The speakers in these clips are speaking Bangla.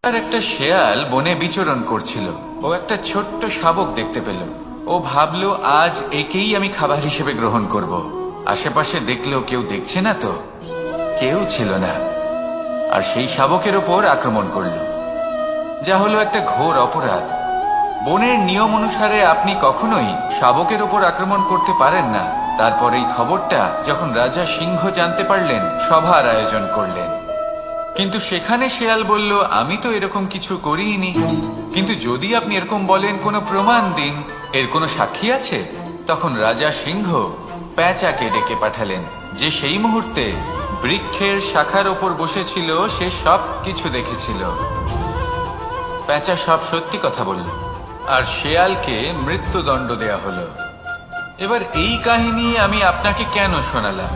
আর একটা শেয়াল বনে বিচরণ করছিল। ও একটা ছোট্ট শাবক দেখতে পেল। ও ভাবলো, আজ একেই আমি খাবার হিসেবে গ্রহণ করব। আশেপাশে দেখলো কেউ দেখছে না, তো কেউ ছিল না। আর সেই শাবকের ওপর আক্রমণ করল, যা হলো একটা ঘোর অপরাধ। বনের নিয়ম অনুসারে আপনি কখনোই শাবকের ওপর আক্রমণ করতে পারেন না। তারপর এই খবরটা যখন রাজা সিংহ জানতে পারলেন, সভার আয়োজন করলেন। কিন্তু সেখানে শেয়াল বলল, আমি তো এরকম কিছু করিনি। কিন্তু যদি আপনি এরকম বলেন, কোনো প্রমাণ দিন, এর কোনো সাক্ষী আছে? তখন রাজা সিংহ পেঁচাকে ডেকে পাঠালেন, যে সেই মুহূর্তে বৃক্ষের শাখার ওপর বসেছিল। সে সব কিছু দেখেছিল। পেঁচা সব সত্যি কথা বলল, আর শেয়ালকে মৃত্যুদণ্ড দেয়া হলো। এবার এই কাহিনী আমি আপনাকে কেন শোনালাম?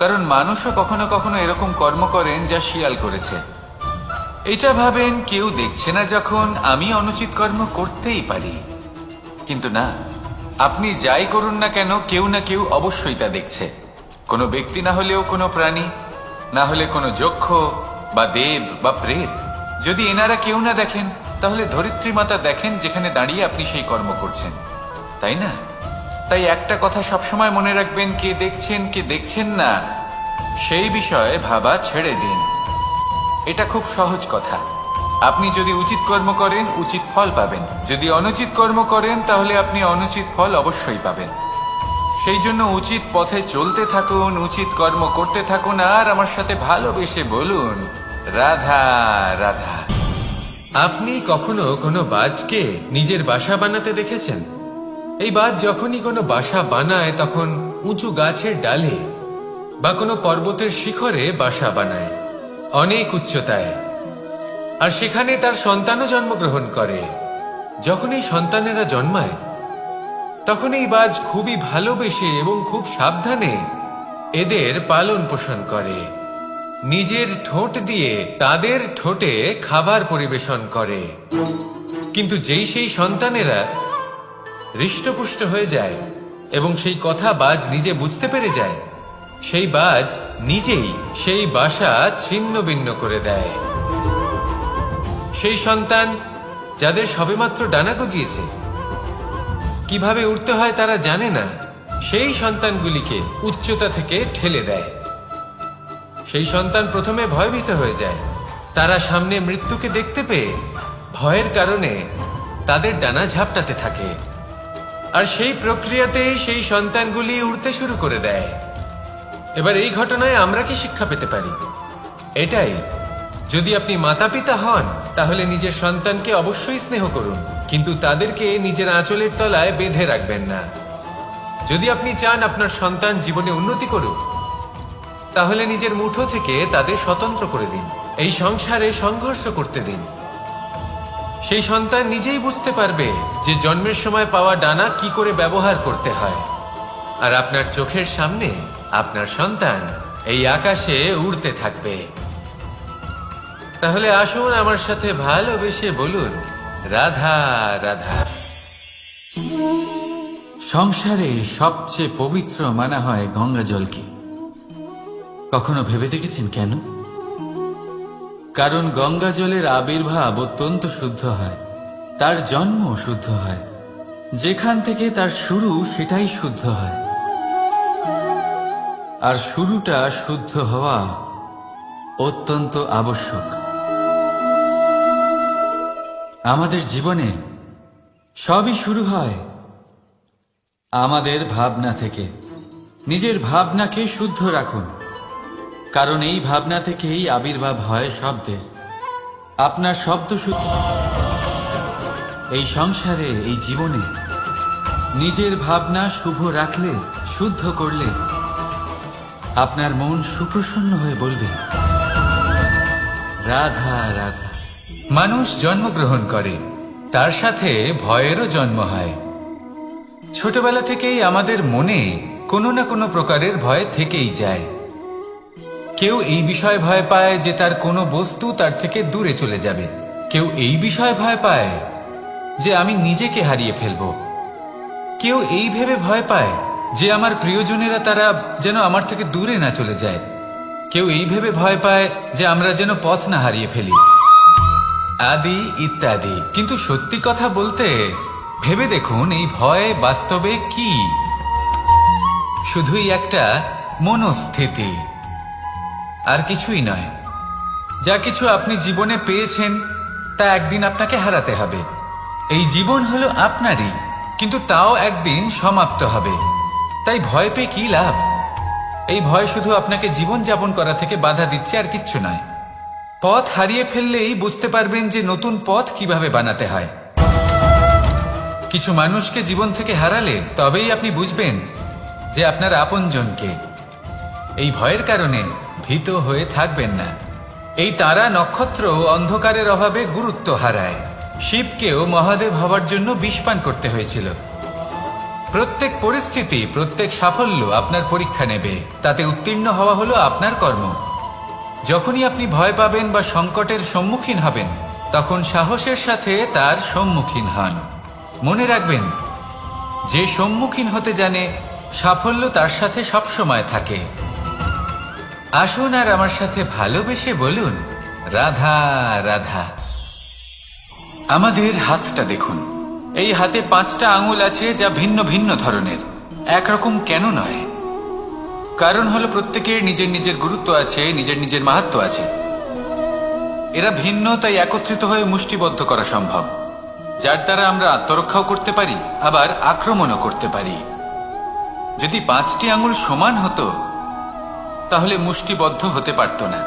কারণ মানুষও কখনো কখনো এরকম কর্ম করেন যা শিয়াল করেছে। এটা ভাবেন কেউ দেখছে না, যখন আমি অনুচিত কর্ম করতেই পারি। কিন্তু না, আপনি যাই করুন না কেন, কেউ না কেউ অবশ্যই তা দেখছে। কোনো ব্যক্তি না হলেও কোনো প্রাণী, না হলে কোনো যক্ষ বা দেব বা প্রেত। যদি এনারা কেউ না দেখেন, তাহলে ধরিত্রী মাতা দেখেন, যেখানে দাঁড়িয়ে আপনি সেই কর্ম করছেন, তাই না? তাই একটা কথা সবসময় মনে রাখবেন, কে দেখছেন কে দেখছেন না সেই বিষয়ে ভাবা ছেড়ে দিন। এটা খুব সহজ কথা। আপনি যদি উচিত কর্ম করেন, উচিত ফল পাবেন। যদি অনুচিত কর্ম করেন, তাহলে আপনি অনুচিত ফল অবশ্যই পাবেন। সেই জন্য উচিত পথে চলতে থাকুন, উচিত কর্ম করতে থাকুন, আর আমার সাথে ভালোবেসে বলুন, রাধা রাধা। আপনি কখনো কোনো বাজকে নিজের বাসা বানাতে দেখেছেন? এই বাজ যখনই কোনো বাসা বানায়, তখন উঁচু গাছের ডালে বা কোনো পর্বতের শিখরে বাসা বানায়, অনেক উচ্চতায়। আর সেখানে তার সন্তানও জন্মগ্রহণ করে। যখন এই সন্তানেরা জন্মায়, তখন এই বাজ খুবই ভালোবেসে এবং খুব সাবধানে এদের পালন পোষণ করে। নিজের ঠোঁট দিয়ে তাদের ঠোঁটে খাবার পরিবেশন করে। কিন্তু যেই সেই সন্তানেরা হৃষ্টপুষ্ট হয়ে যায় এবং সেই কথা বাজ নিজে বুঝতে পেরে যায়, সেই বাজ নিজেই সেই বাসা ছিন্ন ভিন্ন করে দেয়। সেই সন্তান যাদের সবেমাত্র ডানা গজিয়েছে, কিভাবে উঠতে হয় তারা জানে না, সেই সন্তানগুলিকে উচ্চতা থেকে ঠেলে দেয়। সেই সন্তান প্রথমে ভয়ভীত হয়ে যায়। তারা সামনে মৃত্যুকে দেখতে পেয়ে ভয়ের কারণে তাদের ডানা ঝাপটাতে থাকে। আর সেই প্রক্রিয়াতেই সেই সন্তানগুলি উড়তে শুরু করে দেয়। এবার এই ঘটনায় আমরা কি শিক্ষা পেতে পারি? এটাই, যদি আপনি মাতা পিতা হন, তাহলে নিজের সন্তানকে অবশ্যই স্নেহ করুন, কিন্তু তাদেরকে নিজের আঁচলের তলায় বেঁধে রাখবেন না। যদি আপনি চান আপনার সন্তান জীবনে উন্নতি করুক, তাহলে নিজের মুঠো থেকে তাদের স্বতন্ত্র করে দিন। এই সংসারে সংঘর্ষ করতে দিন। সেই সন্তান নিজেই বুঝতে পারবে যে জন্মের সময় পাওয়া ডানা কি করে ব্যবহার করতে হয়। আর আপনার চোখের সামনে আপনার সন্তান এই আকাশে উড়তে থাকবে। তাহলে আসুন আমার সাথে ভালোবেসে বলুন, রাধা রাধা। সংসারে সবচেয়ে পবিত্র মানা হয় গঙ্গা জলকে। কখনো ভেবে দেখেছেন কেন? কারণ গঙ্গা জলের আবির্ভাব অত্যন্ত শুদ্ধ হয়, তার জন্ম শুদ্ধ হয়, যেখান থেকে তার শুরু সেটাই শুদ্ধ হয়। আর শুরুটা শুদ্ধ হওয়া অত্যন্ত আবশ্যক। আমাদের জীবনে সবই শুরু হয় আমাদের ভাবনা থেকে। নিজের ভাবনাকে শুদ্ধ রাখুন, কারণ এই ভাবনা থেকেই আবির্ভাব হয় শব্দের। আপনার শব্দ শুদ্ধ। এই সংসারে, এই জীবনে নিজের ভাবনা শুভ রাখলে, শুদ্ধ করলে, আপনার মন সুপ্রসন্ন হয়ে বলবে, রাধা রাধা। মানুষ জন্মগ্রহণ করে, তার সাথে ভয়েরও জন্ম হয়। ছোটবেলা থেকেই আমাদের মনে কোনো না কোনো প্রকারের ভয় থেকেই যায়। কেউ এই বিষয়ে ভয় পায় যে তার কোনো বস্তু তার থেকে দূরে চলে যাবে। কেউ এই বিষয়ে ভয় পায় যে আমি নিজেকে হারিয়ে ফেলব। কেউ এই ভেবে ভয় পায় যে আমার প্রিয়জনেরা তারা যেন আমার থেকে দূরে না চলে যায়। কেউ এই ভেবে ভয় পায় যে আমরা যেন পথ না হারিয়ে ফেলি। আদি ইত্যাদি। কিন্তু সত্যি কথা বলতে ভেবে দেখুন, এই ভয় বাস্তবে কি? শুধুই একটা মনস্থিতি, আর কিছুই নয়। যা কিছু আপনি জীবনে পেয়েছেন তা একদিন আপনাকে হারাতে হবে। এই জীবন হলো আপনারই, কিন্তু তাও একদিন সমাপ্ত হবে। তাই ভয় পেয়ে কি লাভ? এই ভয় শুধু আপনাকে জীবন যাপন করা থেকে বাধা দিচ্ছে, আর কিচ্ছু নয়। পথ হারিয়ে ফেললেই বুঝতে পারবেন যে নতুন পথ কিভাবে বানাতে হয়। কিছু মানুষকে জীবন থেকে হারালে তবেই আপনি বুঝবেন যে আপনার আপনজনকে। এই ভয়ের কারণে ভীত হয়ে থাকবেন না। এই তারা নক্ষত্র অন্ধকারের অভাবে গুরুত্ব হারায়। শিবকেও মহাদেব হবার জন্য বিষপান করতে হয়েছিল। প্রত্যেক পরিস্থিতি, প্রত্যেক সাফল্য আপনার পরীক্ষা নেবে। তাতে উত্তীর্ণ হওয়া হলো আপনার কর্ম। যখনই আপনি ভয় পাবেন বা সংকটের সম্মুখীন হবেন, তখন সাহসের সাথে তার সম্মুখীন হন। মনে রাখবেন, যে সম্মুখীন হতে জানে, সাফল্য তার সাথে সবসময় থাকে। আসুন আর আমার সাথে ভালোবেসে বলুন, রাধা রাধা। আমাদের হাতটা দেখুন। এই হাতে 5টা আঙুল আছে, যা ভিন্ন ভিন্ন ধরনের। একরকম কেন নয়? কারণ হলো প্রত্যেকের নিজের নিজের গুরুত্ব আছে, নিজের নিজের মাহাত্ম্য আছে। এরা ভিন্ন, তাই একত্রিত হয়ে মুষ্টিবদ্ধ করা সম্ভব, যার দ্বারা আমরা আত্মরক্ষাও করতে পারি, আবার আক্রমণও করতে পারি। যদি 5টি আঙুল সমান হতো, তাহলে মুষ্টিবদ্ধ হতে পারত না,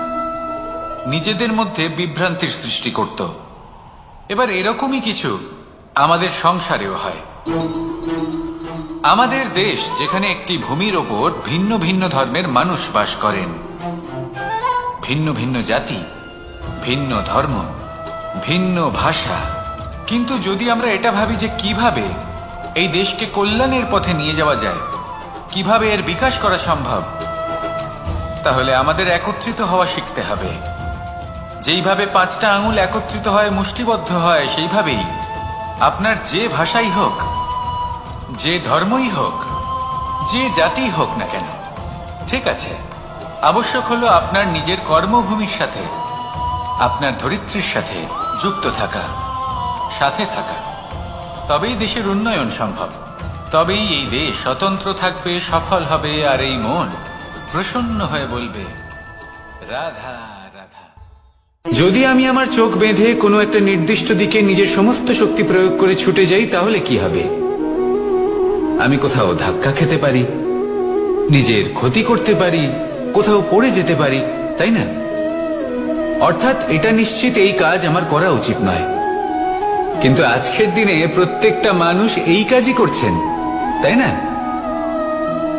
নিজেদের মধ্যে বিভ্রান্তির সৃষ্টি করত। এবার এরকমই কিছু আমাদের সংসারেও হয়। আমাদের দেশ, যেখানে একটি ভূমির ওপর ভিন্ন ভিন্ন ধর্মের মানুষ বাস করেন, ভিন্ন ভিন্ন জাতি, ভিন্ন ধর্ম, ভিন্ন ভাষা। কিন্তু যদি আমরা এটা ভাবি যে কিভাবে এই দেশকে কল্যাণের পথে নিয়ে যাওয়া যায়, কিভাবে এর বিকাশ করা সম্ভব, তাহলে আমাদের একত্রিত হওয়া শিখতে হবে। যেইভাবে 5টা আঙুল একত্রিত হয়, মুষ্টিবদ্ধ হয়, সেইভাবেই আপনার যে ভাষাই হোক, যে ধর্মই হোক, যে জাতি হোক না কেন, ঠিক আছে, আবশ্যক হলো আপনার নিজের কর্মভূমির সাথে, আপনার ধরিত্রীর সাথে যুক্ত থাকা, সাথে থাকা। তবেই দেশের উন্নয়ন সম্ভব। তবেই এই দেশ স্বতন্ত্র থাকবে, সফল হবে, আর এই মন প্রসন্ন হয়ে বলবে, রাধা রাধা। যদি আমি আমার চোখ বেঁধে কোনো একটা নির্দিষ্ট দিকে নিজের সমস্ত শক্তি প্রয়োগ করে ছুটে যাই, তাহলে কি হবে? আমি কোথাও ধাক্কা খেতে পারি, নিজের ক্ষতি করতে পারি, কোথাও পড়ে যেতে পারি, তাই না? অর্থাৎ এটা নিশ্চিত এই কাজ আমার করা উচিত নয়। কিন্তু আজকের দিনে প্রত্যেকটা মানুষ এই কাজই করছেন, তাই না?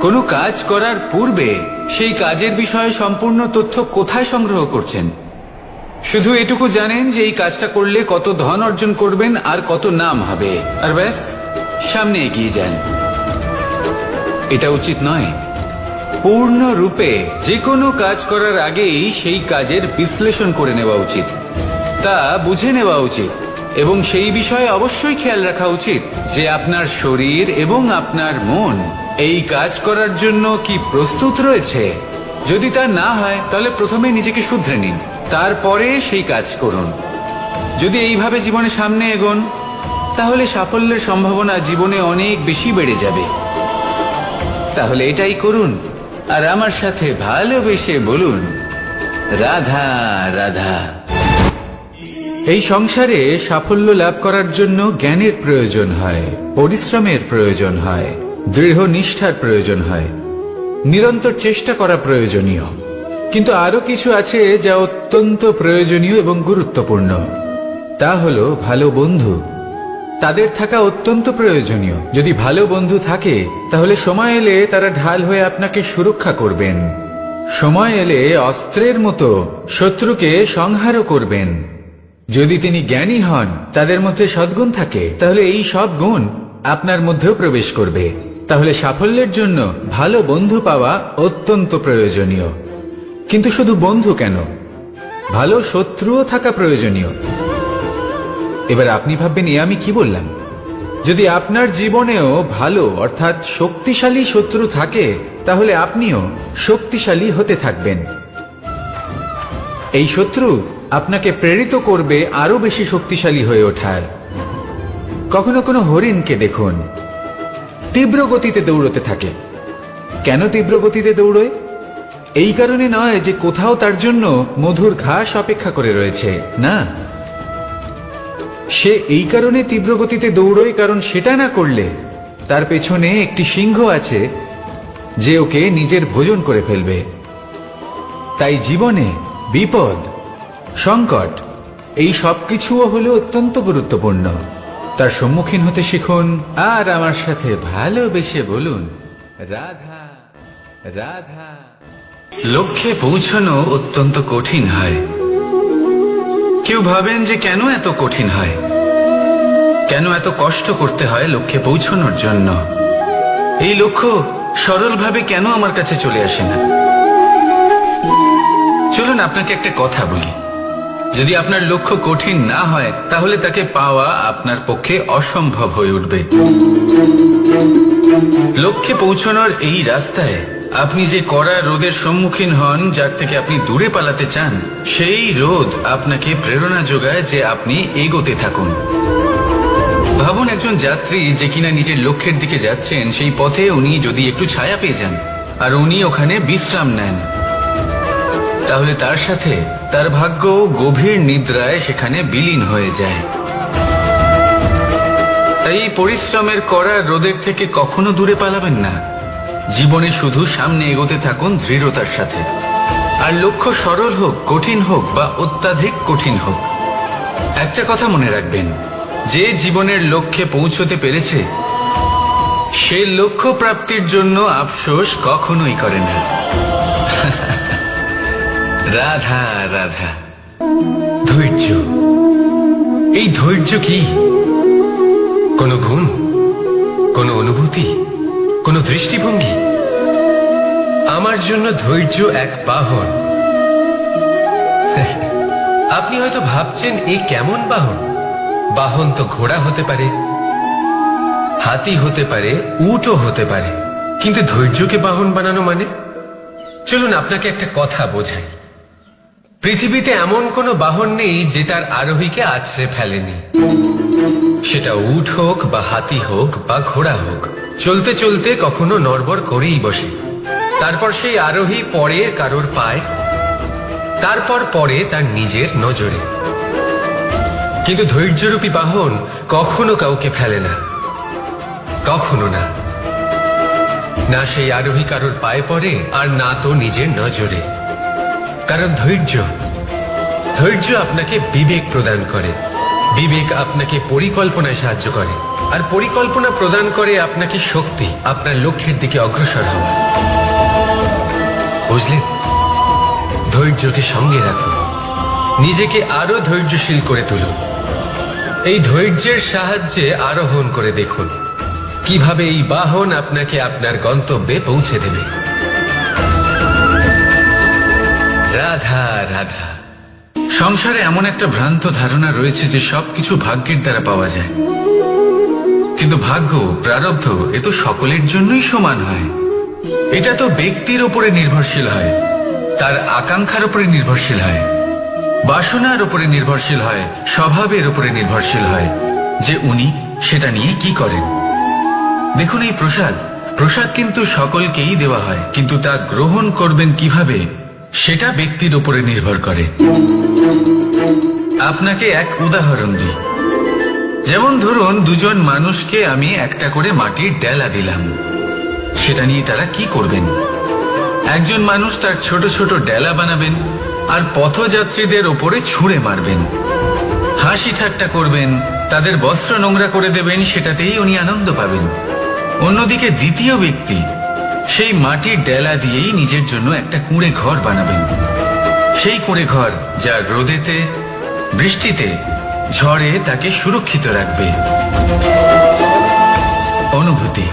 কোনো কাজ করার পূর্বে সেই কাজের বিষয়ে সম্পূর্ণ তথ্য কোথায় সংগ্রহ করছেন? শুধু এটুকু জানেন যে এই কাজটা করলে কত ধন অর্জন করবেন আর কত নাম হবে, আর ব্যাস সামনে এগিয়ে যান। এটা উচিত নয়। পূর্ণরূপে যে কোনো কাজ করার আগেই সেই কাজের বিশ্লেষণ করে নেওয়া উচিত, তা বুঝে নেওয়া উচিত, এবং সেই বিষয়ে অবশ্যই খেয়াল রাখা উচিত যে আপনার শরীর এবং আপনার মন এই কাজ করার জন্য কি প্রস্তুত রয়েছে। যদি তা না হয়, তাহলে প্রথমে নিজেকে শুধরে নিন, তারপরে সেই কাজ করুন। যদি এইভাবে জীবনে সামনে এগোন, তাহলে সাফল্যের সম্ভাবনা জীবনে অনেক বেশি বেড়ে যাবে। তাহলে এটাই করুন, আর আমার সাথে ভালোবেসে বলুন, রাধা রাধা। এই সংসারে সাফল্য লাভ করার জন্য জ্ঞানের প্রয়োজন হয়, পরিশ্রমের প্রয়োজন হয়, দৃঢ় নিষ্ঠার প্রয়োজন হয়, নিরন্তর চেষ্টা করা প্রয়োজনীয়। কিন্তু আরো কিছু আছে যা অত্যন্ত প্রয়োজনীয় এবং গুরুত্বপূর্ণ। তা হলো ভালো বন্ধু। তাদের থাকা অত্যন্ত প্রয়োজনীয়। যদি ভালো বন্ধু থাকে, তাহলে সময় এলে তারা ঢাল হয়ে আপনাকে সুরক্ষা করবেন। সময় এলে অস্ত্রের মতো শত্রুকে সংহারও করবেন। যদি তিনি জ্ঞানী হন, তাদের মধ্যে সদ্গুণ থাকে, তাহলে এই সব গুণ আপনার মধ্যেও প্রবেশ করবে। তাহলে সাফল্যের জন্য ভালো বন্ধু পাওয়া অত্যন্ত প্রয়োজনীয়। কিন্তু শুধু বন্ধু কেন, ভালো শত্রুও থাকা প্রয়োজনীয়। এবার আপনি ভাববেন, আমি কি বললাম? যদি আপনার জীবনেও ভালো অর্থাৎ শক্তিশালী শত্রু থাকে, তাহলে আপনিও শক্তিশালী হতে থাকবেন। এই শত্রু আপনাকে প্রেরিত করবে আরো বেশি শক্তিশালী হয়ে ওঠার। কখনো কোনো হরিণকে দেখুন, তীব্র গতিতে দৌড়তে থাকে। কেন তীব্র গতিতে দৌড়য়? এই কারণে নয় যে কোথাও তার জন্য মধুর ঘাস অপেক্ষা করে রয়েছে, না, সে এই কারণে তীব্র গতিতে দৌড়য় কারণ সেটা না করলে তার পেছনে একটি সিংহ আছে যে ওকে নিজের ভোজন করে ফেলবে। তাই জীবনে বিপদ, সংকট, এই সবকিছুও হলো অত্যন্ত গুরুত্বপূর্ণ। তার সম্মুখীন হতে শিখুন আর আমার সাথে ভালোবেসে বলুন, রাধা রাধা। লক্ষ্যে পৌঁছানো অত্যন্ত কঠিন হয়। কেউ ভাবেন যে কেন এত কঠিন হয়, কেন এত কষ্ট করতে হয় লক্ষ্যে পৌঁছানোর জন্য। এই লক্ষ্য সরলভাবে কেন আমার কাছে চলে আসে না? চলুন আপনাকে একটা কথা বলি, যদি আপনার লক্ষ্য কঠিন না হয় তাহলে তাকে পাওয়া আপনার পক্ষে অসম্ভব হয়ে উঠবে। লক্ষ্যে পৌঁছানোর এই রাস্তায় আপনি যে কড়া রোদের সম্মুখীন হন, যার থেকে আপনি দূরে পালাতে চান, সেই রোদ আপনাকে প্রেরণা যোগায় যে আপনি এগোতে থাকুন। ভাবুন একজন যাত্রী যে কিনা নিজের লক্ষ্যের দিকে যাচ্ছেন, সেই পথে উনি যদি একটু ছায়া পেয়ে যান আর উনি ওখানে বিশ্রাম নেন, তাহলে তার সাথে তার ভাগ্য গভীর নিদ্রায় সেখানে বিলীন হয়ে যায়। তাই পরিশ্রমের করা রোদের থেকে কখনো দূরে পালাবেন না। জীবনে শুধু সামনে এগোতে থাকুন দৃঢ়তার সাথে। আর লক্ষ্য সরল হোক, কঠিন হোক বা অত্যাধিক কঠিন হোক, একটা কথা মনে রাখবেন, যে জীবনের লক্ষ্যে পৌঁছতে পেরেছে সে লক্ষ্য প্রাপ্তির জন্য আফসোস কখনোই করে না। রাধা রাধা। ধৈর্য, এই ধৈর্য কি কোনো গুণ, কোনো অনুভূতি, কোনো দৃষ্টিভঙ্গি? আমার জন্য ধৈর্য এক বাহন। আপনি হয়তো ভাবছেন এই কেমন বাহন? বাহন তো ঘোড়া হতে পারে, হাতি হতে পারে, উটও হতে পারে, কিন্তু ধৈর্যকে বাহন বানানো মানে? চলুন আপনাকে একটা কথা বোঝাই। পৃথিবীতে এমন কোনো বাহন নেই যে তার আরোহীকে আছড়ে ফেলেনি। সেটা উট হোক বা হাতি হোক বা ঘোড়া হোক, চলতে চলতে কখনো নড়বড় করেই বসে। তারপর সেই আরোহী পড়ে কারোর পায়, তারপর পড়ে তার নিজের নজরে। কিন্তু ধৈর্যরূপী বাহন কখনো কাউকে ফেলে না, কখনো না। না সেই আরোহী কারোর পায়ে পড়ে আর না তো নিজের নজরে। কারণ ধৈর্য আপনাকে বিবেক প্রদান করে, বিবেক আপনাকে পরিকল্পনায় সাহায্য করে, আর পরিকল্পনা প্রদান করে আপনাকে শক্তি, আপনার লক্ষ্যের দিকে অগ্রসর হওয়া। বুঝলেন? ধৈর্যকে সঙ্গে রাখুন, নিজেকে আরো ধৈর্যশীল করে তুলুন। এই ধৈর্যের সাহায্যে আরোহণ করে দেখুন কিভাবে এই বাহন আপনাকে আপনার গন্তব্যে পৌঁছে দেবে। রাধা রাধা। সংসারে এমন একটা ভ্রান্ত ধারণা রয়েছে যে সবকিছু ভাগ্যের দ্বারা পাওয়া যায়, কিন্তু ভাগ্য, প্রারব্ধ এ তো সকলের জন্যই সমান হয়। এটা তো ব্যক্তির উপরে নির্ভরশীল হয়, তার আকাঙ্ক্ষার উপরে নির্ভরশীল হয়, বাসনার উপরে নির্ভরশীল হয়, স্বভাবের উপরে নির্ভরশীল হয় যে উনি সেটা নিয়ে কি করেন। দেখুন, এই প্রসাদ কিন্তু সকলকেই দেওয়া হয়, কিন্তু তা গ্রহণ করবেন কিভাবে সেটা ব্যক্তির উপরে নির্ভর করে। আপনাকে এক উদাহরণ দিই। যেমন ধরুন, দুজন মানুষকে আমি একটা করে মাটির ডেলা দিলাম, সেটা নিয়ে তারা কি করবেন? একজন মানুষ তার ছোট ছোট ডেলা বানাবেন আর পথযাত্রীদের ওপরে ছুঁড়ে মারবেন, হাসি ঠাট্টা করবেন, তাদের বস্ত্র নোংরা করে দেবেন, সেটাতেই উনি আনন্দ পাবেন। অন্যদিকে দ্বিতীয় ব্যক্তি সেই মাটির ডেলা দিয়েই নিজের জন্য একটা কুঁড়ে ঘর বানাবেন। সেই কুঁড়ে ঘর যা রোদেতে, বৃষ্টিতে, ঝড়ে তাকে সুরক্ষিত রাখবে। অনুভূতি,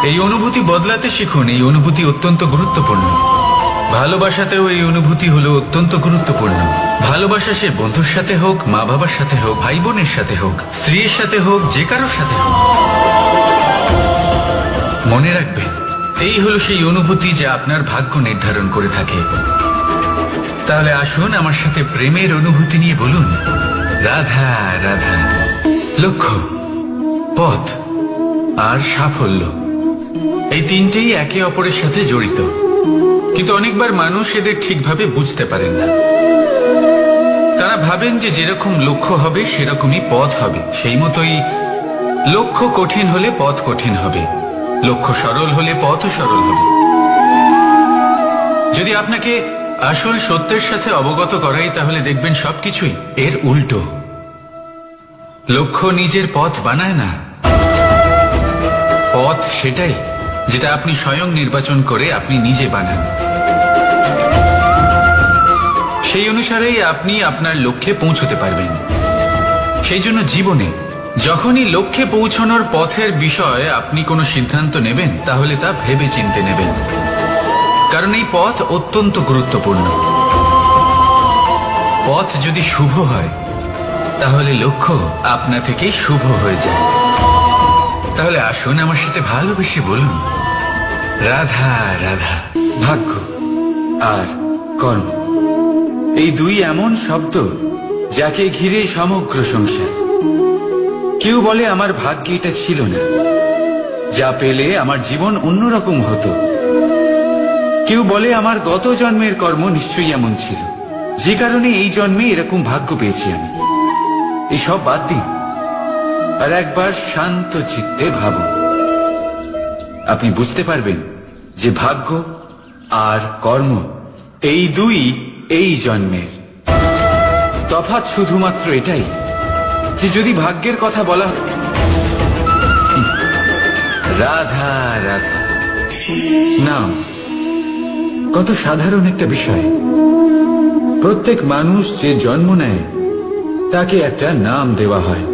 এই অনুভূতি বদলাতে শিখুন। এই অনুভূতি অত্যন্ত গুরুত্বপূর্ণ। ভালোবাসাতেও এই অনুভূতি হলো অত্যন্ত গুরুত্বপূর্ণ। ভালোবাসা সে বন্ধুর সাথে হোক, মা বাবার সাথে হোক, ভাই বোনের সাথে হোক, স্ত্রীর সাথে হোক, যে কারোর সাথে হোক। মনে রাখবেন, এই হলো সেই অনুভূতি যা আপনার ভাগ্য নির্ধারণ করে থাকে। তাহলে আসুন আমার সাথে প্রেমের অনুভূতি নিয়ে বলুন, রাধা রাধা। লক্ষ্য, পথ আর সাফল্য, এই তিনটেই একে অপরের সাথে জড়িত, কিন্তু অনেকবার মানুষ এদের ঠিকভাবে বুঝতে পারেন না। তারা ভাবেন যে যেরকম লক্ষ্য হবে সেরকমই পথ হবে, সেই মতোই লক্ষ্য কঠিন হলে পথ কঠিন হবে, লক্ষ্য সরল হলে পথও সরল হবে। যদি আপনাকে আসল সত্যের সাথে অবগত করাই, তাহলে দেখবেন সবকিছুই এর উল্টো। লক্ষ্য নিজের পথ বানায় না, পথ সেটাই যেটা আপনি স্বয়ং নির্বাচন করে আপনি নিজে বানান। সেই অনুসারেই আপনি আপনার লক্ষ্যে পৌঁছতে পারবেন। সেই জন্য জীবনে যখনই লক্ষ্যে পৌঁছানোর পথের বিষয়ে আপনি কোনো সিদ্ধান্ত নেবেন, তাহলে তা ভেবে চিন্তে নেবেন, কারণ এই পথ অত্যন্ত গুরুত্বপূর্ণ। পথ যদি শুভ হয়, তাহলে লক্ষ্য আপনা থেকেই শুভ হয়ে যায়। তাহলে আসুন আমার সাথে ভালোবেসে বলুন, রাধা রাধা। ভাগ্য আর কর্ম, এই দুই এমন শব্দ যাকে ঘিরে সমগ্র সংসার। কেউ বলে আমার ভাগ্যে এটা ছিল না, যা পেলে আমার জীবন অন্যরকম হতো। কেউ বলে আমার গত জন্মের কর্ম নিশ্চয়ই এমন ছিল, যে কারণে এই জন্মে এরকম ভাগ্য পেয়েছি আমি। এসব বাদ দিন আর একবার শান্ত চিত্তে ভাবুন। আপনি বুঝতে পারবেন যে ভাগ্য আর কর্ম এই দুই এই জন্মের। তফাৎ শুধুমাত্র এটাই যে যদি ভাগ্যের কথা বলা রাধা রাধা নাম, কত সাধারণ একটা বিষয়। প্রত্যেক মানুষ যে জন্ম নেয় তাকে একটা নাম দেওয়া হয়,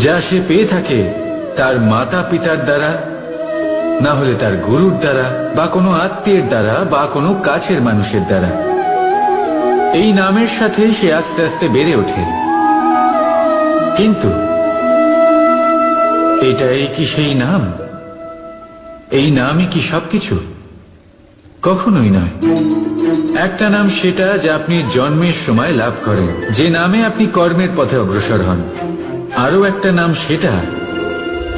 যা সে পেয়ে থাকে তার মাতা পিতার দ্বারা, না হলে তার গুরুর দ্বারা, বা কোনো আত্মীয়ের দ্বারা, বা কোনো কাছের মানুষের দ্বারা। এই নামের সাথে সে আস্তে আস্তে বেড়ে ওঠে। কিন্তু এটাই কি সেই নাম? এই নামই কি সবকিছু? কখনোই নয়। একটা নাম সেটা যা আপনি জন্মের সময় লাভ করেন, যে নামে আপনি কর্মের পথে অগ্রসর হন। আরো একটা নাম সেটা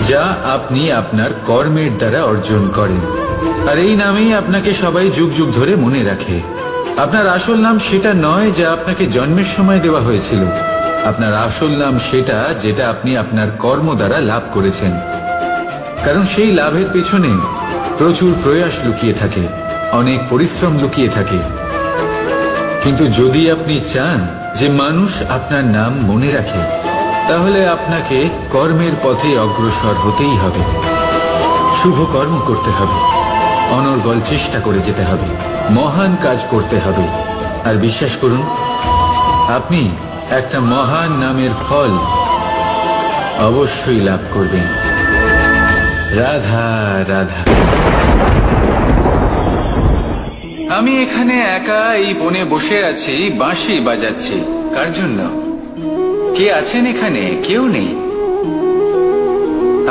যা আপনি আপনার কর্মের দ্বারা অর্জন করেন, আর এই নামেই আপনাকে সবাই যুগ যুগ ধরে মনে রাখে। আপনার আসল নাম সেটা নয় যা আপনাকে জন্মের সময় দেওয়া হয়েছিল। আপনার আসল নাম সেটা যেটা আপনি আপনার কর্ম দ্বারা লাভ করেছেন, কারণ সেই লাভের পেছনে প্রচুর প্রয়াস লুকিয়ে থাকে, অনেক পরিশ্রম লুকিয়ে থাকে। কিন্তু যদি আপনি চান যে মানুষ আপনার নাম মনে রাখে, তাহলে আপনাকে কর্মের পথে অগ্রসর হতেই হবে, শুভ কর্ম করতে হবে, অনর্গল চেষ্টা করে যেতে হবে, মহান কাজ করতে হবে। আর বিশ্বাস করুন, আপনি একটা মহান নামের ফল অবশ্যই লাভ করবেন। রাধা রাধা। আমি এখানে একা এই বনে বসে আছি, বাঁশি বাজাচ্ছি। কার জন্য? কে আছেন এখানে? কেউ নেই।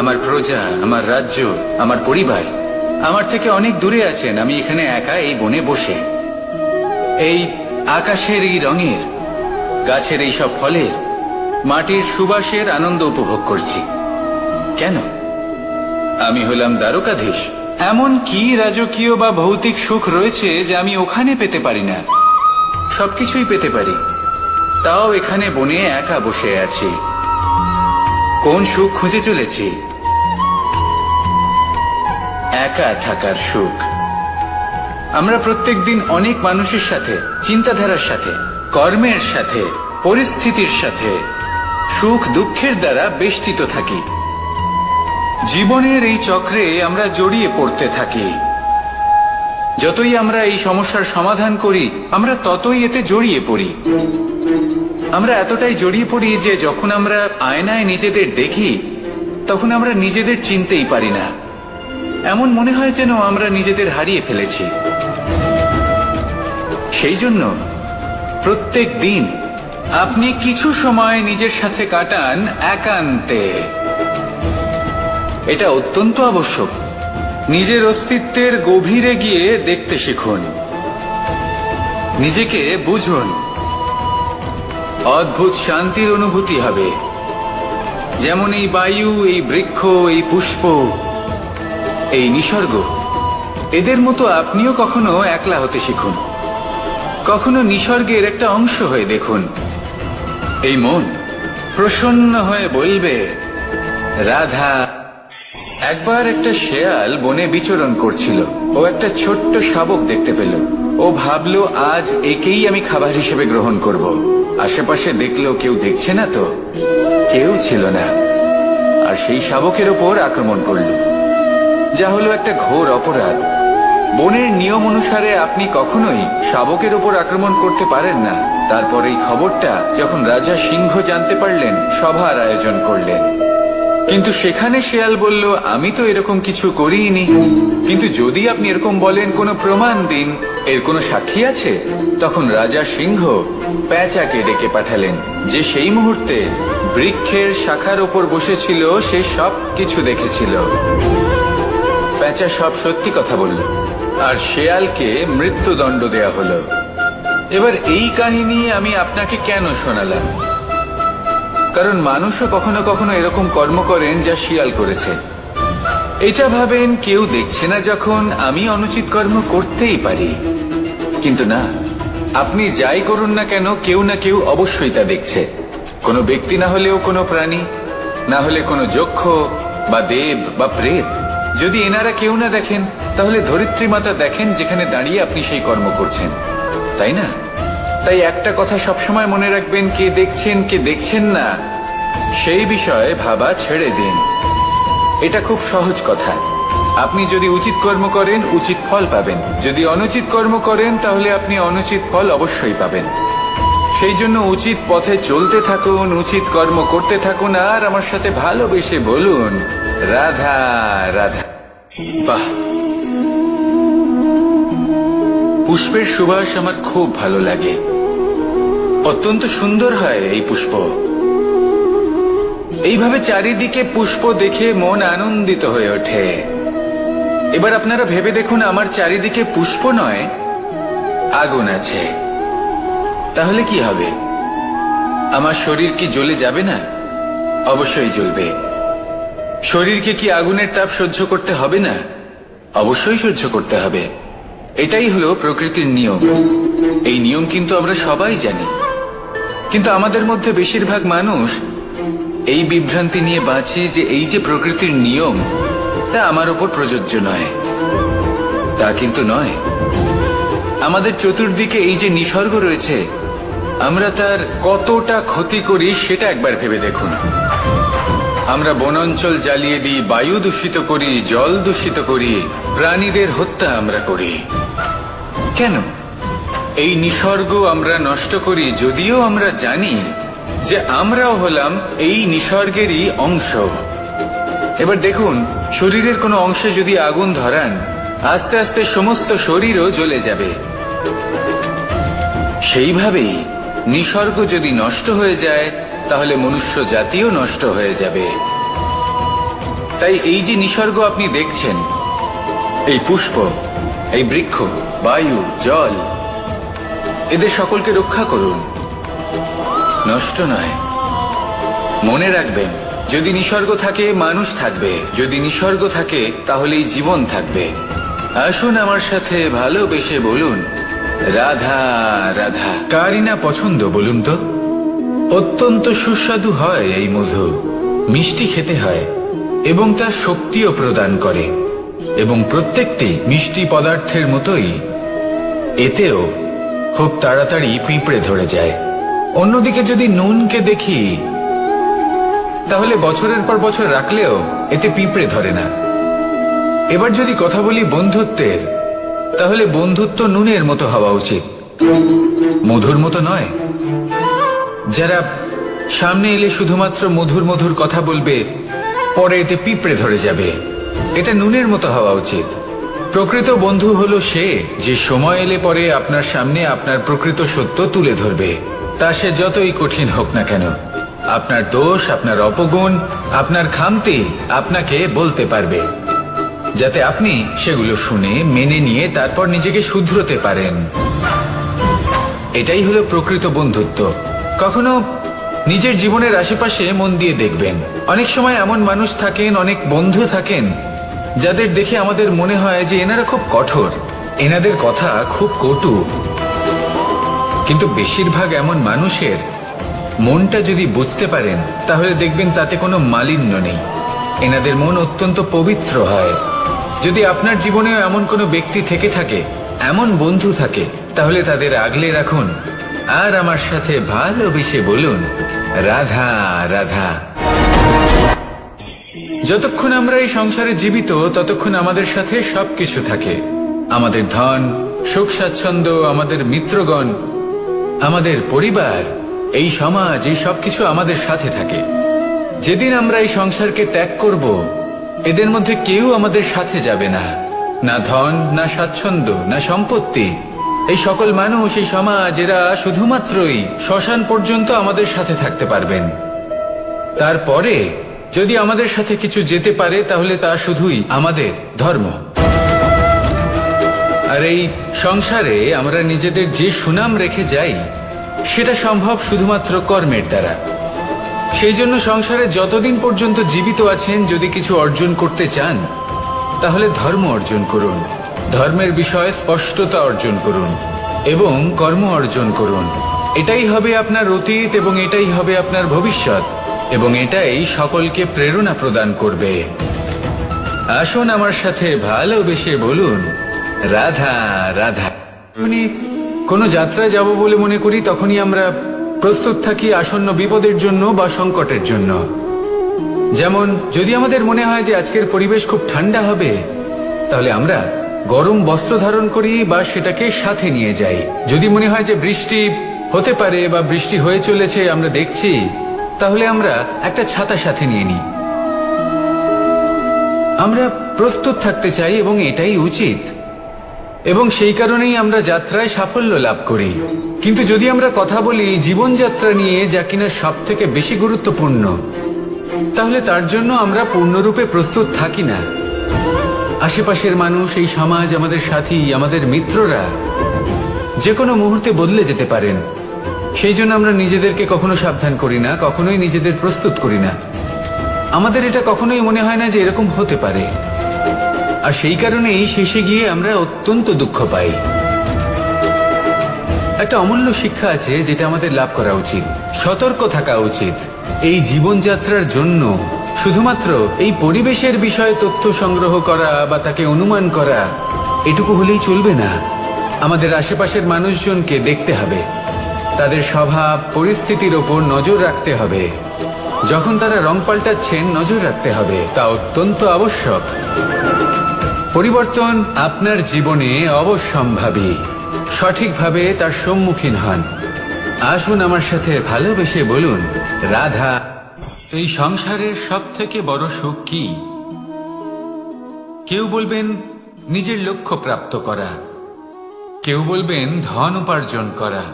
আমার প্রজা, আমার রাজ্য, আমার পরিবার আমার থেকে অনেক দূরে আছেন। আমি এখানে একা এই বনে বসে এই আকাশের এই রঙের, গাছের এই সব ফলের, মাটির সুবাসের আনন্দ উপভোগ করছি। কেন? আমি হলাম দ্বারকাধীশ। এমন কি রাজকীয় বা ভৌতিক সুখ রয়েছে যে আমি ওখানে পেতে পারি না? সবকিছুই পেতে পারি, তাও এখানে বনে একা বসে আছি। কোন সুখ খুঁজে চলেছি? একা থাকার সুখ। আমরা প্রত্যেকদিন অনেক মানুষের সাথে, চিন্তাধারার সাথে, কর্মের সাথে, পরিস্থিতির সাথে, সুখ দুঃখের দ্বারা বেষ্টিত থাকি। জীবনের এই চক্রে আমরা জড়িয়ে পড়তে থাকি। যতই আমরা এই সমস্যার সমাধান করি, আমরা ততই এতে জড়িয়ে পড়ি। আমরা এতটাই জড়িয়ে পড়ি যে যখন আমরা আয়নায় নিজেদের দেখি, তখন আমরা নিজেদের চিনতেই পারি না। এমন মনে হয় যেন আমরা নিজেদের হারিয়ে ফেলেছি। সেই জন্য প্রত্যেক দিন আপনি কিছু সময় নিজের সাথে কাটান একান্তে। এটা অত্যন্ত আবশ্যক। নিজের অস্তিত্বের গভীরে গিয়ে দেখতে শিখুন। নিজেকে বুঝুন, অদ্ভুত শান্তির অনুভূতি হবে। যেমন এই বায়ু, এই বৃক্ষ, এই পুষ্প, এই নিসর্গ, এদের মতো আপনিও কখনো একলা হতে শিখুন। কখনো নিসর্গের একটা অংশ হয়ে দেখুন। এই মন প্রসন্ন হয়ে বলবে, রাধা। একবার একটা শেয়াল বনে বিচরণ করছিল। ও একটা ছোট্ট শাবক দেখতে পেল। ও ভাবলো, আজ একেই আমি খাবার হিসেবে গ্রহণ করব। আশেপাশে দেখলো কেউ দেখছে না তো, কেউ ছিল না। আর সেই শাবকের ওপর আক্রমণ করল, যা হলো একটা ঘোর অপরাধ। বনের নিয়ম অনুসারে আপনি কখনোই শাবকের ওপর আক্রমণ করতে পারেন না। তারপর এই খবরটা যখন রাজা সিংহ জানতে পারলেন, সভার আয়োজন করলেন। কিন্তু সেখানে শেয়াল বলল, আমি তো এরকম কিছু করিনি। কিন্তু যদি আপনি এরকম বলেন, কোনো প্রমাণ দিন, এর কোনো সাক্ষী আছে? তখন রাজা সিংহ পেঁচাকে ডেকে পাঠালেন, যে সেই মুহূর্তে বৃক্ষের শাখার ওপর বসেছিল। সে সব কিছু দেখেছিল। পেঁচা সব সত্যি কথা বলল, আর শেয়ালকে মৃত্যুদণ্ড দেয়া হলো। এবার এই কাহিনী আমি আপনাকে কেন শোনালাম? কারণ মানুষও কখনো কখনো এরকম কর্ম করেন যা শিয়াল করেছে। এটা ভাবেন কেউ দেখছে না, যখন আমি অনুচিত কর্ম করতেই পারি। কিন্তু না, আপনি যাই করুন না কেন, কেউ না কেউ অবশ্যই তা দেখছে। কোনো ব্যক্তি না হলেও কোনো প্রাণী, না হলে কোনো যক্ষ বা দেব বা প্রেত। যদি এনারা কেউ না দেখেন, তাহলে ধরিত্রী মাতা দেখেন, যেখানে দাঁড়িয়ে আপনি সেই কর্ম করছেন, তাই না? তাই একটা কথা সবসময় মনে রাখবেন, কে দেখছেন কে দেখছেন না সেই বিষয়ে ভাবা ছেড়ে দিন। এটা খুব সহজ কথা। আপনি যদি উচিত কর্ম করেন, উচিত ফল পাবেন। যদি অনুচিত কর্ম করেন, তাহলে আপনি অনুচিত ফল অবশ্যই পাবেন। সেই জন্য উচিত পথে চলতে থাকুন, উচিত কর্ম করতে থাকুন, আর আমার সাথে ভালোবেসে বলুন, রাধা রাধা। বাহ, পুষ্পের সুবাস আমার খুব ভালো লাগে। অত্যন্ত সুন্দর হয় এই পুষ্প। এইভাবে চারিদিকে পুষ্প দেখে মন আনন্দিত হয়ে ওঠে। এবার আপনারা ভেবে দেখুন, আমার চারিদিকে পুষ্প নয়, আগুন আছে। তাহলে কি হবে? আমার শরীর কি জ্বলে যাবে না? অবশ্যই জ্বলবে। শরীরকে কি আগুনের তাপ সহ্য করতে হবে না? অবশ্যই সহ্য করতে হবে। এটাই হলো প্রকৃতির নিয়ম। এই নিয়ম কিন্তু আমরা সবাই জানি, কিন্তু আমাদের মধ্যে বেশিরভাগ মানুষ এই বিভ্রান্তি নিয়ে বাঁচি যে এই যে প্রকৃতির নিয়ম, তা আমার উপর প্রযোজ্য নয়। তা কিন্তু নয়। আমাদের চতুর্দিকে এই যে নিসর্গ রয়েছে, আমরা তার কতটা ক্ষতি করি সেটা একবার ভেবে দেখুন। আমরা বনাঞ্চল জ্বালিয়ে দিই, বায়ু দূষিত করি, জল দূষিত করি, প্রাণীদের হত্যা আমরা করি। কেন? এই নিসর্গ আমরা নষ্ট করি, যদিও আমরা জানি যে আমরাও হলাম এই নিসর্গেরই অংশ। এবার দেখুন, শরীরের কোনো অংশে যদি আগুন ধরান, আস্তে আস্তে সমস্ত শরীরও জ্বলে যাবে। সেইভাবেই নিসর্গ যদি নষ্ট হয়ে যায়, তাহলে মনুষ্য জাতিও নষ্ট হয়ে যাবে। তাই এই যে নিসর্গ আপনি দেখছেন, এই পুষ্প, এই বৃক্ষ, বায়ু, জল, এদের সকলকে রক্ষা করুন, নষ্ট নয়। মনে রাখবেন, যদি নিসর্গ থাকে, মানুষ থাকবে। যদি নিসর্গ থাকে, তাহলেই জীবন থাকবে। আসুন আমার সাথে ভালোবেসে বলুন, রাধা রাধা। কারই না পছন্দ বলুন তো? অত্যন্ত সুস্বাদু হয় এই মধু, মিষ্টি খেতে হয় এবং তা শক্তিও প্রদান করে। এবং প্রত্যেকটি মিষ্টি পদার্থের মতোই এতেও খুব তাড়াতাড়ি পিঁপড়ে ধরে যায়। অন্যদিকে যদি নুনকে দেখি, তাহলে বছরের পর বছর রাখলেও এতে পিঁপড়ে ধরে না। এবার যদি কথা বলি বন্ধুত্বের, তাহলে বন্ধুত্ব নুনের মতো হওয়া উচিত, মধুর মতো নয়। যারা সামনে এলে শুধুমাত্র মধুর মধুর কথা বলবে, পরে এতে পিঁপড়ে ধরে যাবে, এটা নুনের মতো হওয়া উচিত। প্রকৃত বন্ধু হলো সে, যে সময় এলে পরে আপনার সামনে আপনার প্রকৃত সত্য তুলে ধরবে, তা সে যতই কঠিন হোক না কেন। আপনার দোষ, আপনার অপগুণ, আপনার খামতি আপনাকে বলতে পারবে, যাতে আপনি সেগুলো শুনে মেনে নিয়ে তারপর নিজেকে শুধরোতে পারেন। এটাই হলো প্রকৃত বন্ধুত্ব। কখনো নিজের জীবনের আশেপাশে মন দিয়ে দেখবেন, অনেক সময় এমন মানুষ থাকেন, অনেক বন্ধু থাকেন যাদের দেখে আমাদের মনে হয় যে এনারা খুব কঠোর, এনাদের কথা খুব কটু। কিন্তু বেশিরভাগ এমন মানুষের মনটা যদি বুঝতে পারেন তাহলে দেখবেন তাতে কোনো মালিন্য নেই, এনাদের মন অত্যন্ত পবিত্র হয়। যদি আপনার জীবনেও এমন কোনো ব্যক্তি থেকে থাকে, এমন বন্ধু থাকে, তাহলে তাদের আগলে রাখুন আর আমার সাথে ভালোবেসে বলুন, রাধা রাধা। যতক্ষণ আমরা এই সংসারে জীবিত ততক্ষণ আমাদের সাথে সবকিছু থাকে, আমাদের ধন, সুখ স্বাচ্ছন্দ্য, আমাদের মিত্রগণ, আমাদের পরিবার, এই সমাজ, এই সবকিছু আমাদের সাথে থাকে। যেদিন আমরা এই সংসারকে ত্যাগ করব, এদের মধ্যে কেউ আমাদের সাথে যাবে না, না ধন, না স্বাচ্ছন্দ্য, না সম্পত্তি। এই সকল মানুষ, এই সমাজ, এরা শুধুমাত্রই শ্মশান পর্যন্ত আমাদের সাথে থাকতে পারবেন। তারপরে যদি আমাদের সাথে কিছু যেতে পারে তাহলে তা শুধুই আমাদের ধর্ম। আর এই সংসারে আমরা নিজেদের যে সুনাম রেখে যাই সেটা সম্ভব শুধুমাত্র কর্মের দ্বারা। সেই জন্য সংসারে যতদিন পর্যন্ত জীবিত আছেন, যদি কিছু অর্জন করতে চান তাহলে ধর্ম অর্জন করুন, ধর্মের বিষয়ে স্পষ্টতা অর্জন করুন এবং কর্ম অর্জন করুন। এটাই হবে আপনার অতীত এবং এটাই হবে আপনার ভবিষ্যৎ, এবং এটাই সকলকে প্রেরণা প্রদান করবে। আসুন আমার সাথে ভালোবেসে বলুন, রাধা রাধা। যখনই কোনো যাত্রায় যাব বলে মনে করি তখনই আমরা প্রস্তুত থাকি আসন্ন বিপদের জন্য বা সংকটের জন্য। যেমন যদি আমাদের মনে হয় যে আজকের পরিবেশ খুব ঠান্ডা হবে, তাহলে আমরা গরম বস্ত্র ধারণ করি বা সেটাকে সাথে নিয়ে যাই। যদি মনে হয় যে বৃষ্টি হতে পারে বা বৃষ্টি হয়ে চলেছে, আমরা দেখছি, তাহলে আমরা একটা ছাতা সাথে নিয়ে নিই। আমরা প্রস্তুত থাকতে চাই এবং এটাই উচিত, এবং সেই কারণেই আমরা যাত্রায় সাফল্য লাভ করি। কিন্তু যদি আমরা কথা বলি জীবনযাত্রা নিয়ে, যা কিনা সব থেকে বেশি গুরুত্বপূর্ণ, তাহলে তার জন্য আমরা পূর্ণরূপে প্রস্তুত থাকি না। আশেপাশের মানুষ, এই সমাজ, আমাদের সাথী, আমাদের মিত্ররা যে কোনো মুহূর্তে বদলে যেতে পারেন। সেই জন্য আমরা নিজেদেরকে কখনো সাবধান করি না, কখনোই নিজেদের প্রস্তুত করি না। আমাদের এটা কখনোই মনে হয় না যে এরকম হতে পারে, আর সেই কারণেই শেষে গিয়ে আমরা অত্যন্ত দুঃখ পাই। একটা অমূল্য শিক্ষা আছে যেটা আমাদের লাভ করা উচিত, সতর্ক থাকা উচিত। এই জীবনযাত্রার জন্য শুধুমাত্র এই পরিবেশের বিষয়ে তথ্য সংগ্রহ করা বা তাকে অনুমান করা, এটুকু হলেই চলবে না। আমাদের আশেপাশের মানুষজনকে দেখতে হবে, তাদের স্বভাব পরিস্থিতির ওপর নজর রাখতে হবে। যখন তারা রং পাল্টাচ্ছেন নজর রাখতে হবে, তা অত্যন্ত আবশ্যক। পরিবর্তন আপনার জীবনে অবশ্যম্ভাবী, সঠিকভাবে তার সম্মুখীন হন। আসুন আমার সাথে ভালোবেসে বলুন, রাধা। এই সংসারের সব থেকে বড় সুখ কি? কেউ বলবেন নিজের লক্ষ্য প্রাপ্ত করা, কেউ বলবেন ধন উপার্জন করা,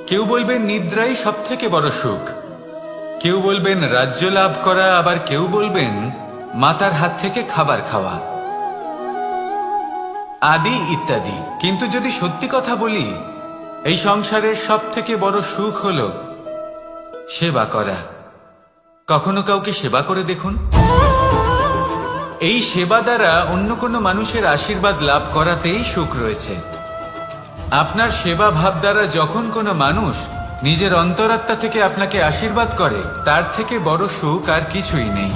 কেউ বলবেন নিদ্রাই সব থেকে বড় সুখ, কেউ বলবেন রাজ্য লাভ করা, আবার কেউ বলবেন মাতার হাত থেকে খাবার খাওয়া, আদি ইত্যাদি। কিন্তু যদি সত্যি কথা বলি, এই সংসারের সব থেকে বড় সুখ হলো সেবা করা। কখনো কাউকে সেবা করে দেখুন। এই সেবা দ্বারা অন্য কোনো মানুষের আশীর্বাদ লাভ করাতেই সুখ রয়েছে। আপনার সেবা ভাব দ্বারা যখন কোনো মানুষ নিজের অন্তরাত্মা থেকে আপনাকে আশীর্বাদ করে, তার থেকে বড় সুখ আর কিছুই নেই।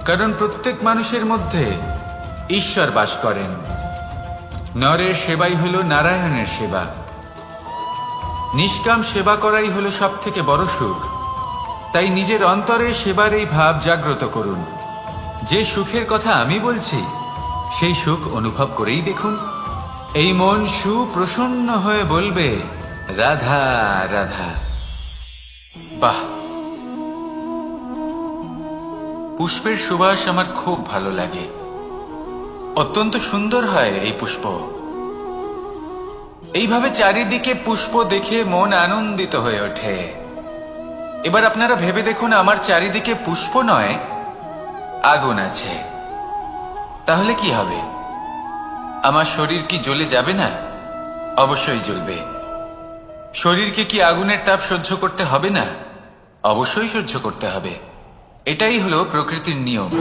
কারণ প্রত্যেক মানুষের মধ্যে ঈশ্বর বাস করেন। নরের সেবাই হলো নারায়ণের সেবা। নিষ্কাম সেবা করাই হলো সব থেকে বড় সুখ। তাই নিজের অন্তরে সেবার এই ভাব জাগ্রত করুন। যে সুখের কথা আমি বলছি, সেই সুখ অনুভব করেই দেখুন। এই মন সুপ্রসন্ন হয়ে বলবে, রাধা রাধা। বাহ, পুষ্পের সুবাস আমার খুব ভালো লাগে। অত্যন্ত সুন্দর হয় এই পুষ্প। এইভাবে চারিদিকে পুষ্প দেখে মন আনন্দিত হয়ে ওঠে। এবার আপনারা ভেবে দেখুন, আমার চারিদিকে পুষ্প নয়, আগুন আছে। তাহলে কি হবে? আমার শরীর কি জ্বলে যাবে না? অবশ্যই জ্বলবে। শরীরকে কি আগুনের তাপ সহ্য করতে হবে না? অবশ্যই সহ্য করতে হবে। এটাই হলো প্রকৃতির নিয়ম।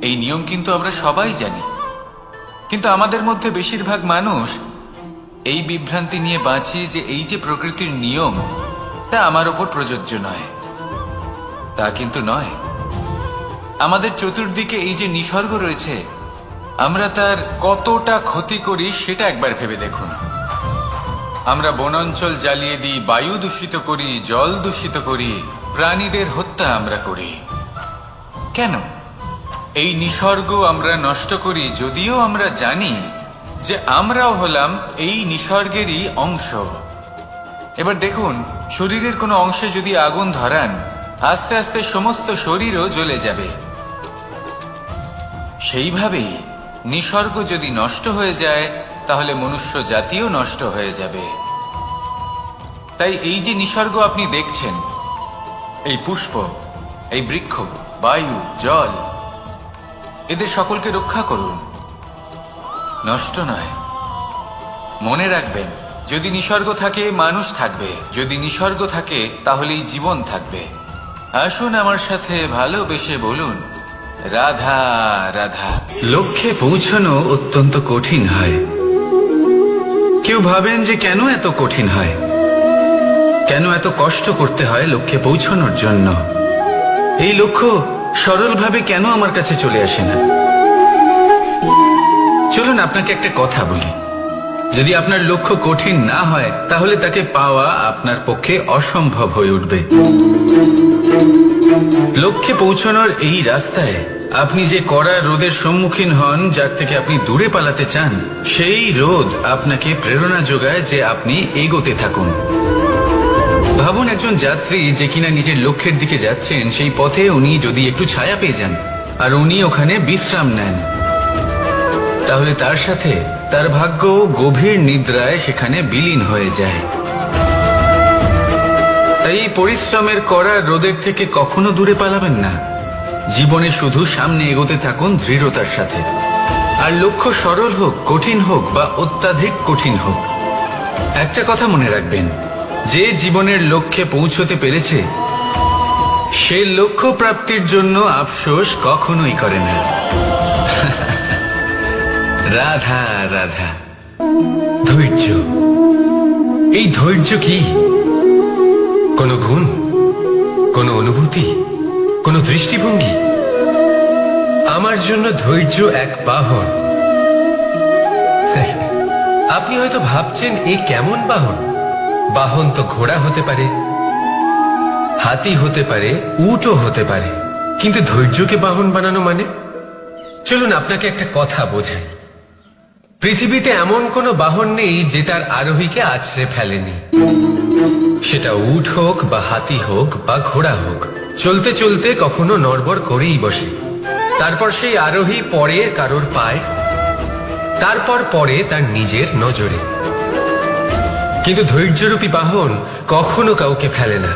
এই নিয়ম কিন্তু আমরা সবাই জানি, কিন্তু আমাদের মধ্যে বেশিরভাগ মানুষ এই বিভ্রান্তি নিয়ে বাঁচি যে এই যে প্রকৃতির নিয়ম তা আমার ওপর প্রযোজ্য নয়। তা কিন্তু নয়। আমাদের চতুর্দিকে এই যে নিসর্গ রয়েছে, আমরা তার কতটা ক্ষতি করি সেটা একবার ভেবে দেখুন। আমরা বনাঞ্চল জ্বালিয়ে দিই, বায়ু দূষিত করি, জল দূষিত করি, প্রাণীদের হত্যা আমরা করি। কেন? এই নিসর্গ আমরা নষ্ট করি, যদিও আমরা জানি যে আমরাও হলাম এই নিসর্গেরই অংশ। এবার দেখুন, শরীরের কোনো অংশে যদি আগুন ধরান, আস্তে আস্তে সমস্ত শরীরও জ্বলে যাবে। সেইভাবেই নিসর্গ যদি নষ্ট হয়ে যায়, তাহলে মনুষ্য জাতিও নষ্ট হয়ে যাবে। তাই এই যে নিসর্গ আপনি দেখছেন, এই পুষ্প, এই বৃক্ষ, বায়ু, জল, এদের সকলকে রক্ষা করুন, নষ্ট নয়। মনে রাখবেন, যদি নিসর্গ থাকে মানুষ থাকবে, যদি নিসর্গ থাকে তাহলেই জীবন থাকবে। আসুন আমার সাথে ভালোবেসে বলুন, রাধা রাধা। লক্ষ্যে পৌঁছানো অত্যন্ত কঠিন হয়। কেউ ভাবেন যে কেন এত কঠিন হয়, কেন এত কষ্ট করতে হয় লক্ষ্যে পৌঁছানোর জন্য। এই লক্ষ্য সরলভাবে কেন আমার কাছে চলে আসে না? চলুন আপনাকে একটা কথা বলি, যদি আপনার লক্ষ্য কঠিন না হয় তাহলে তাকে পাওয়া আপনার পক্ষে অসম্ভব হয়ে উঠবে। লক্ষ্যে পৌঁছানোর এই রাস্তায় আপনি যে কড়া রোদের সম্মুখীন হন, যার থেকে আপনি দূরে পালাতে চান, সেই রোদ আপনাকে প্রেরণা যোগায় যে আপনি এগোতে থাকুন। ভাবুন, একজন যাত্রী যে কিনা নিজের লক্ষ্যের দিকে যাচ্ছেন, সেই পথে উনি যদি একটু ছায়া পেয়ে যান আর উনি ওখানে বিশ্রাম নেন, তাহলে তার সাথে তার ভাগ্য গভীর নিদ্রায় সেখানে বিলীন হয়ে যায়। তাই পরিশ্রমের করা রোদের থেকে কখনো দূরে পালাবেন না। জীবনে শুধু সামনে এগোতে থাকুন দৃঢ়তার সাথে। আর লক্ষ্য সরল হোক, কঠিন হোক বা অত্যাধিক কঠিন হোক, একটা কথা মনে রাখবেন, যে জীবনের লক্ষ্যে পৌঁছতে পেরেছে সে লক্ষ্য প্রাপ্তির জন্য আফসোস কখনোই করে না। রাধা রাধা। ধৈর্য, এই ধৈর্য কি কোনো গুণ, কোনো অনুভূতি, কোনো দৃষ্টিভঙ্গি? আমার জন্য ধৈর্য এক বাহন। আপনি হয়তো ভাবছেন, এই কেমন বাহন? বাহন তো ঘোড়া হতে পারে, হাতি হতে পারে, উটও হতে পারে, কিন্তু ধৈর্যকে বাহন বানানো মানে? চলুন আপনাকে একটা কথা বোঝাই। পৃথিবীতে এমন কোনো বাহন নেই যে তার আরোহীকে আছড়ে ফেলেনি। সেটা উট হোক বা হাতি হোক বা ঘোড়া হোক, চলতে চলতে কখনো নড়বড় করেই বসে। তারপর সেই আরোহী পড়ে কারোর পায়, তারপর পড়ে তার নিজের নজরে। কিন্তু ধৈর্যরূপী বাহন কখনো কাউকে ফেলে না,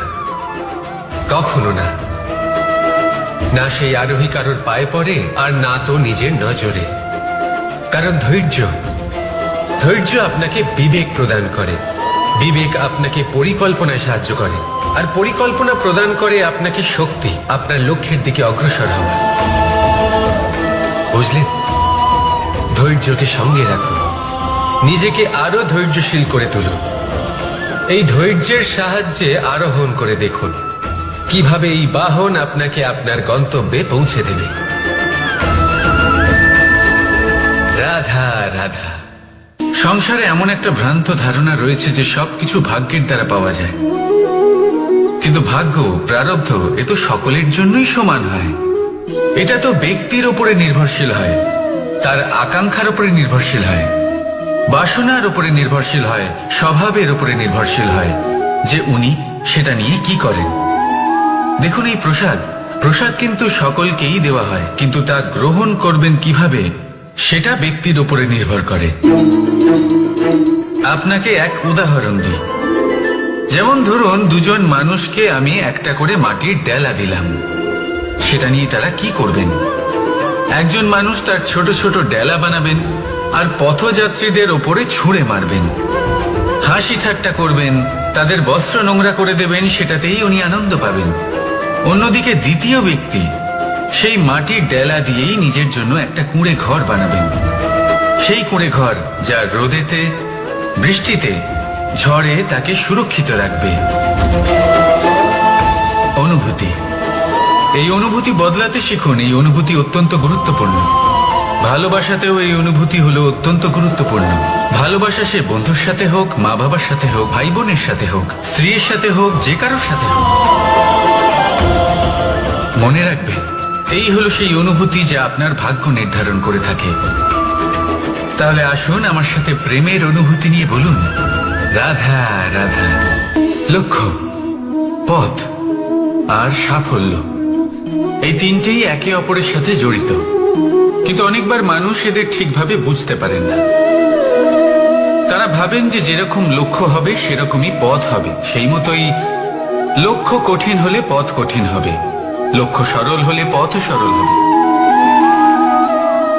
কখনো না। না সেই আরোহী কারোর পায়ে পড়ে, আর না তো নিজের নজরে। কারণ ধৈর্য আপনাকে বিবেক প্রদান করে, বিবেক আপনাকে পরিকল্পনায় সাহায্য করে, আর পরিকল্পনা প্রদান করে আপনাকে শক্তি, আপনার লক্ষ্যের দিকে অগ্রসর হওয়া। বুঝলেন? ধৈর্যকে সঙ্গে রাখুন, নিজেকে আরো ধৈর্যশীল করে তুলুন। এই ধৈর্যের সাহায্যে আরোহণ করে দেখুন কিভাবে এই বাহন আপনাকে আপনার গন্তব্যে পৌঁছে দেবে। রাধা রাধা। সংসারে এমন একটা ভ্রান্ত ধারণা রয়েছে যে সবকিছু ভাগ্যের দ্বারা পাওয়া যায়, কিন্তু ভাগ্য, প্রারব্ধ, এ তো সকলের জন্যই সমান হয়। এটা তো ব্যক্তির উপরে নির্ভরশীল হয়, তার আকাঙ্ক্ষার উপরে নির্ভরশীল হয়, বাসনার উপরে নির্ভরশীল হয়, স্বভাবের উপরে নির্ভরশীল হয় যে উনি সেটা নিয়ে কি করেন। দেখুন, এই প্রসাদ কিন্তু সকলকেই দেওয়া হয়, কিন্তু তা গ্রহণ করবেন কিভাবে সেটা ব্যক্তির উপরে নির্ভর করে। আপনাকে এক উদাহরণ দিই। যেমন ধরুন, দুজন মানুষকে আমি একটা করে মাটির ডেলা দিলাম, সেটা নিয়ে তারা কি করবেন? একজন মানুষ তার ছোট ছোট ডেলা বানাবেন আর পথযাত্রীদের ওপরে ছুঁড়ে মারবেন। হাসি ঠাট্টা করবেন, তাদের বস্ত্র নোংরা করে দেবেন, সেটাতেই উনি আনন্দ পাবেন। অন্যদিকে দ্বিতীয় ব্যক্তি সেই মাটির ডেলা দিয়েই নিজের জন্য একটা কুঁড়ে ঘর বানাবেন। সেই কুঁড়ে ঘর যা রোদেতে, বৃষ্টিতে, ঝড়ে তাকে সুরক্ষিত রাখবে। অনুভূতি, এই অনুভূতি বদলাতে শিখুন। এই অনুভূতি অত্যন্ত গুরুত্বপূর্ণ। ভালোবাসাতেও এই অনুভূতি হলো অত্যন্ত গুরুত্বপূর্ণ। ভালোবাসা সে বন্ধুর সাথে হোক, মা বাবার সাথে হোক, ভাই বোনের সাথে হোক, স্ত্রীর সাথে হোক, যে কারোর সাথে হোক, মনে রাখবেন এই হলো সেই অনুভূতি যা আপনার ভাগ্য নির্ধারণ করে থাকে। তাহলে আসুন আমার সাথে প্রেমের অনুভূতি নিয়ে বলুন, রাধা রাধা। লক্ষ্য, পথ আর সাফল্য, এই তিনটেই একে অপরের সাথে জড়িত, কিন্তু অনেকবার মানুষ এদের ঠিকভাবে বুঝতে পারেন না। তারা ভাবেন যে যেরকম লক্ষ্য হবে সেরকমই পথ হবে, সেই মতোই লক্ষ্য কঠিন হলে পথ কঠিন হবে, লক্ষ্য সরল হলে পথও সরল হবে।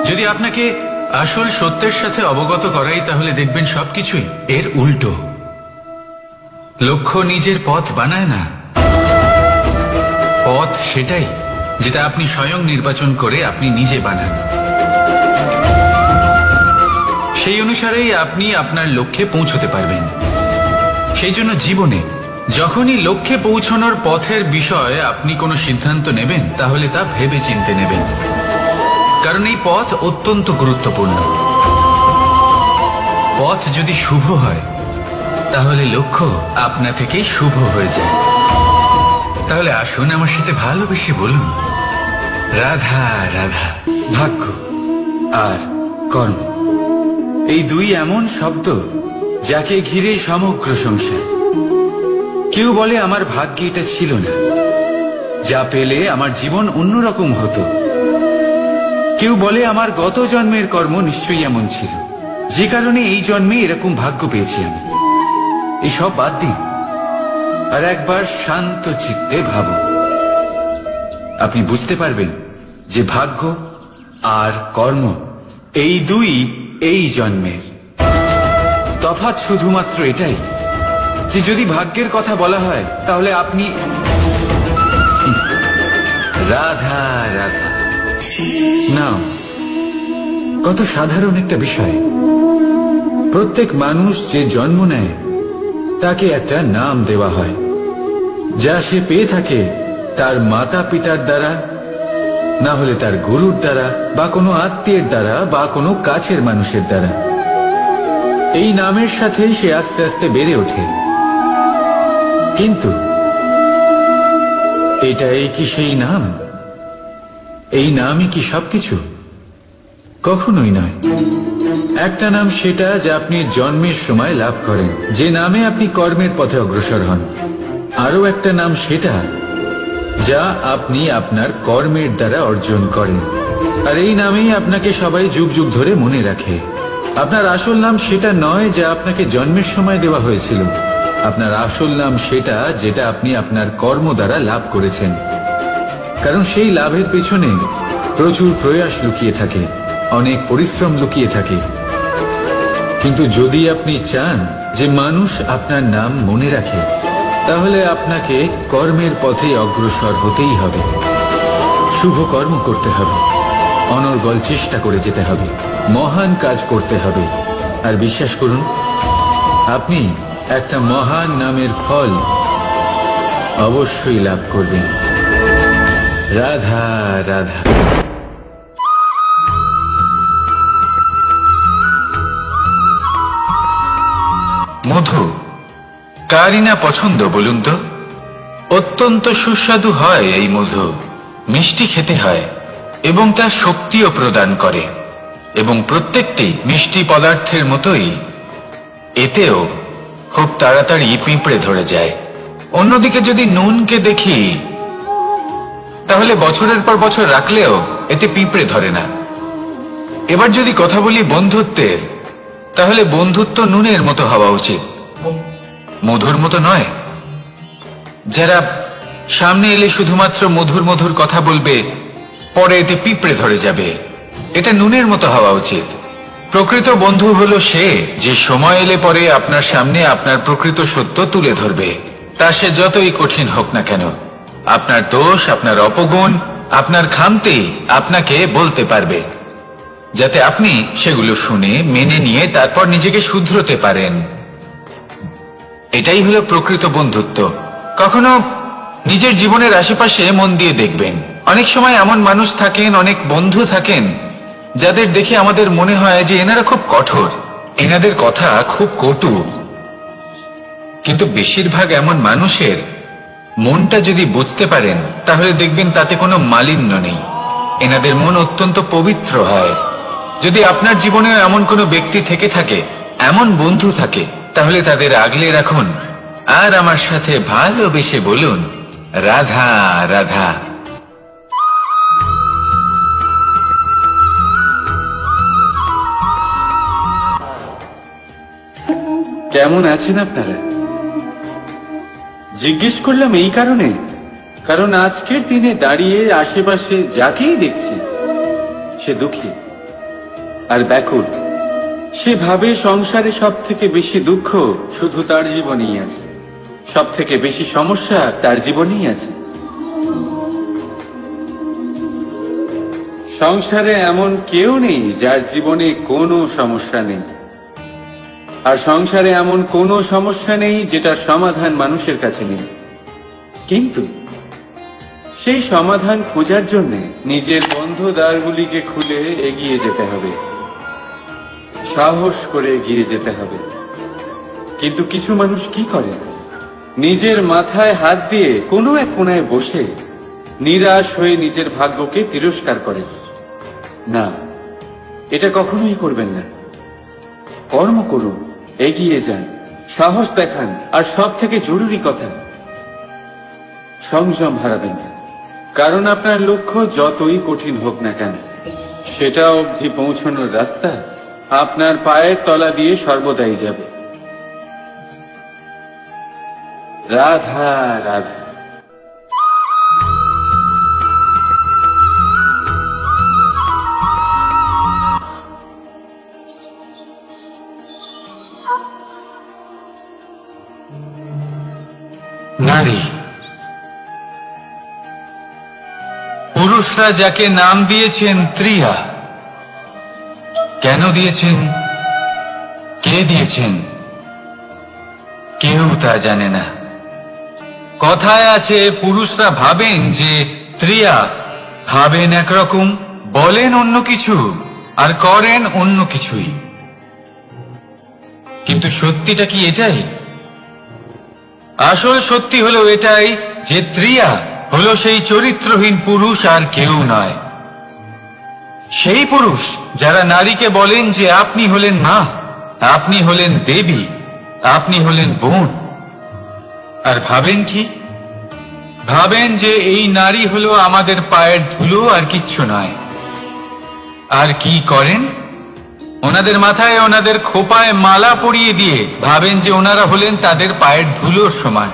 যদি আপনাকে আসল সত্যের সাথে অবগত করাই, তাহলে দেখবেন সবকিছুই এর উল্টো। লক্ষ্য নিজের পথ বানায় না, পথ সেটাই যেটা আপনি স্বয়ং নির্বাচন করে আপনি নিজে বানান। সেই অনুসারেই আপনি আপনার লক্ষ্যে পৌঁছতে পারবেন। সেই জন্য জীবনে যখনই লক্ষ্যে পৌঁছানোর পথের বিষয়ে আপনি কোনো সিদ্ধান্ত নেবেন, তাহলে তা ভেবে চিন্তে নেবেন, কারণ এই পথ অত্যন্ত গুরুত্বপূর্ণ। পথ যদি শুভ হয়, তাহলে লক্ষ্য আপনা থেকেই শুভ হয়ে যায়। তাহলে আসুন আমার সাথে ভালোবেসে বলুন, রাধা রাধা। ভাগ্য আর কর্ম, এই দুই এমন শব্দ যাকে ঘিরে সমগ্র সংসার। কেউ বলে আমার ভাগ্যে এটা ছিল না, যা পেলে আমার জীবন অন্যরকম হতো। কেউ বলে আমার গত জন্মের কর্ম নিশ্চয়ই এমন ছিল, যে কারণে এই জন্মে এরকম ভাগ্য পেয়েছি আমি। এসব বাদ দিন আর একবার শান্ত চিত্তে ভাবুন। আপনি বুঝতে পারবেন যে ভাগ্য আর কর্ম এই দুই এই জন্মের। তফাৎ শুধুমাত্র এটাই যে যদি ভাগ্যের কথা বলা হয়, তাহলে আপনি রাধা রাধা। নাম কত সাধারণ একটা বিষয়। প্রত্যেক মানুষ যে জন্ম নেয় তাকে একটা নাম দেওয়া হয়, যা সে পেয়ে থাকে তার মাতা পিতার দ্বারা, না হলে তার গুরুর দ্বারা, বা কোনো আত্মীয়ের দ্বারা, বা কোনো কাছের মানুষের দ্বারা। এই নামের সাথে সে আস্তে আস্তে বেড়ে ওঠে। কিন্তু এটাই কি সেই নাম? এই নামই কি সবকিছু? কখনোই নয়। একটা নাম সেটা যা আপনি জন্মের সময় লাভ করেন, যে নামে আপনি কর্মের পথে অগ্রসর হন। আরো একটা নাম সেটা যা আপনি আপনার কর্মের দ্বারা অর্জন করেন, আর এই নামেই আপনাকে সবাই যুগ যুগ ধরে মনে রাখে। আপনার আসল নাম সেটা নয় যা আপনাকে জন্মের সময় দেওয়া হয়েছিল। আপনার আসল নাম সেটা যেটা আপনি আপনার কর্ম দ্বারা লাভ করেছেন, কারণ সেই লাভের পেছনে প্রচুর প্রয়াস লুকিয়ে থাকে, অনেক পরিশ্রম লুকিয়ে থাকে। কিন্তু যদি আপনি চান যে মানুষ আপনার নাম মনে রাখে, তাহলে আপনাকে কর্মের পথে অগ্রসর হতেই হবে। শুভ কর্ম করতে হবে, অনর্গল চেষ্টা করে যেতে হবে, মহান কাজ করতে হবে। আর বিশ্বাস করুন, আপনি একটা মহান নামের ফল অবশ্যই লাভ করবেন। রাধা রাধা। মধু কারই না পছন্দ বলুন তো? অত্যন্ত সুস্বাদু হয় এই মধু, মিষ্টি খেতে হয় এবং তা শক্তিও প্রদান করে। এবং প্রত্যেকটি মিষ্টি পদার্থের মতোই এতেও খুব তাড়াতাড়ি পিঁপড়ে ধরে যায়। অন্যদিকে যদি নুনকে দেখি, তাহলে বছরের পর বছর রাখলেও এতে পিঁপড়ে ধরে না। এবার যদি কথা বলি বন্ধুত্বের, তাহলে বন্ধুত্ব নুনের মতো হওয়া উচিত, মধুর মতো নয়। যারা সামনে এলে শুধুমাত্র মধুর মধুর কথা বলবে, পরে এতে পিঁপড়ে ধরে যাবে। এটা নুনের মতো হওয়া উচিত। প্রকৃত বন্ধু হলো সে যে সময় এলে পরে আপনার সামনে আপনার প্রকৃত সত্য তুলে ধরবে, তা সে যতই কঠিন হোক না কেন। আপনার দোষ, আপনার অপগুণ, আপনার খামতি আপনাকে বলতে পারবে, যাতে আপনি সেগুলো শুনে মেনে নিয়ে তারপর নিজেকে শুধরোতে পারেন। এটাই হলো প্রকৃত বন্ধুত্ব। কখনো নিজের জীবনের আশেপাশে মন দিয়ে দেখবেন, অনেক সময় এমন মানুষ থাকেন, অনেক বন্ধু থাকেন যাদের দেখে আমাদের মনে হয় যে এনারা খুব কঠোর, এনাদের কথা খুব কটু। কিন্তু বেশিরভাগ এমন মানুষের মনটা যদি বুঝতে পারেন তাহলে দেখবেন তাতে কোনো মালিন্য নেই, এনাদের মন অত্যন্ত পবিত্র হয়। যদি আপনার জীবনেও এমন কোনো ব্যক্তি থেকে থাকে, এমন বন্ধু থাকে, তাহলে তাদের আগলে রাখুন আর আমার সাথে ভালোবেসে বলুন, রাধা রাধা। কেমন আছেন আপনারা? জিজ্ঞেস করলাম এই কারণে, কারণ আজকের দিনে দাঁড়িয়ে আশেপাশে যাকেই দেখছি সে দুঃখী আর ব্যাকুল। সে ভাবে সংসারে সব থেকে বেশি দুঃখ শুধু তার জীবনেই আছে, সব থেকে বেশি সমস্যা তার জীবনেই আছে। সংসারে এমন কেউ নেই যার জীবনে কোনো সমস্যা নেই, আর সংসারে এমন কোনো সমস্যা নেই যেটার সমাধান মানুষের কাছে নেই। কিন্তু সেই সমাধান খোঁজার জন্য নিজের বন্ধ দ্বারগুলিকে খুলে এগিয়ে যেতে হবে, সাহস করে এগিয়ে যেতে হবে। কিন্তু কিছু মানুষ কি করে, নিজের মাথায় হাত দিয়ে কোনো এক কোণায় বসে নিরাশ হয়ে নিজের ভাগ্যকে তিরস্কার করে। না, এটা কখনোই করবেন না। কর্ম করুন, এগিয়ে যান, সাহস দেখান, আর সব থেকে জরুরি কথা, সংযম হারাবেন না। কারণ আপনার লক্ষ্য যতই কঠিন হোক না কেন, সেটা অবধি পৌঁছানোর রাস্তা আপনার পায়ের তলা দিয়ে সর্বদাই যাবে। রাধা রাধা। নারী, পুরুষরা যাকে নাম দিয়েছেন ত্রিয়া, কেন দিয়েছেন, কে দিয়েছেন, কেউ তা জানে না। কথায় আছে পুরুষরা ভাবেন যে ত্রিয়া, ভাবেন একরকম, বলেন অন্য কিছু, আর করেন অন্য কিছুই। কিন্তু সত্যিটা কি এটাই? আসল সত্যি হলো এটাই যে ত্রিয়া হলো সেই চরিত্রহীন পুরুষ, আর কেউ নয়। সেই পুরুষ যারা নারীকে বলেন যে আপনি হলেন মা, আপনি হলেন দেবী, আপনি হলেন বোন, আর ভাবেন কি? ভাবেন যে এই নারী হলো আমাদের পায়ের ধুলো, আর কিচ্ছু নয়। আর কি করেন? ওনাদের মাথায়, ওনাদের খোপায় মালা পরিয়ে দিয়ে ভাবেন যে ওনারা হলেন তাদের পায়ের ধুলোর সমান।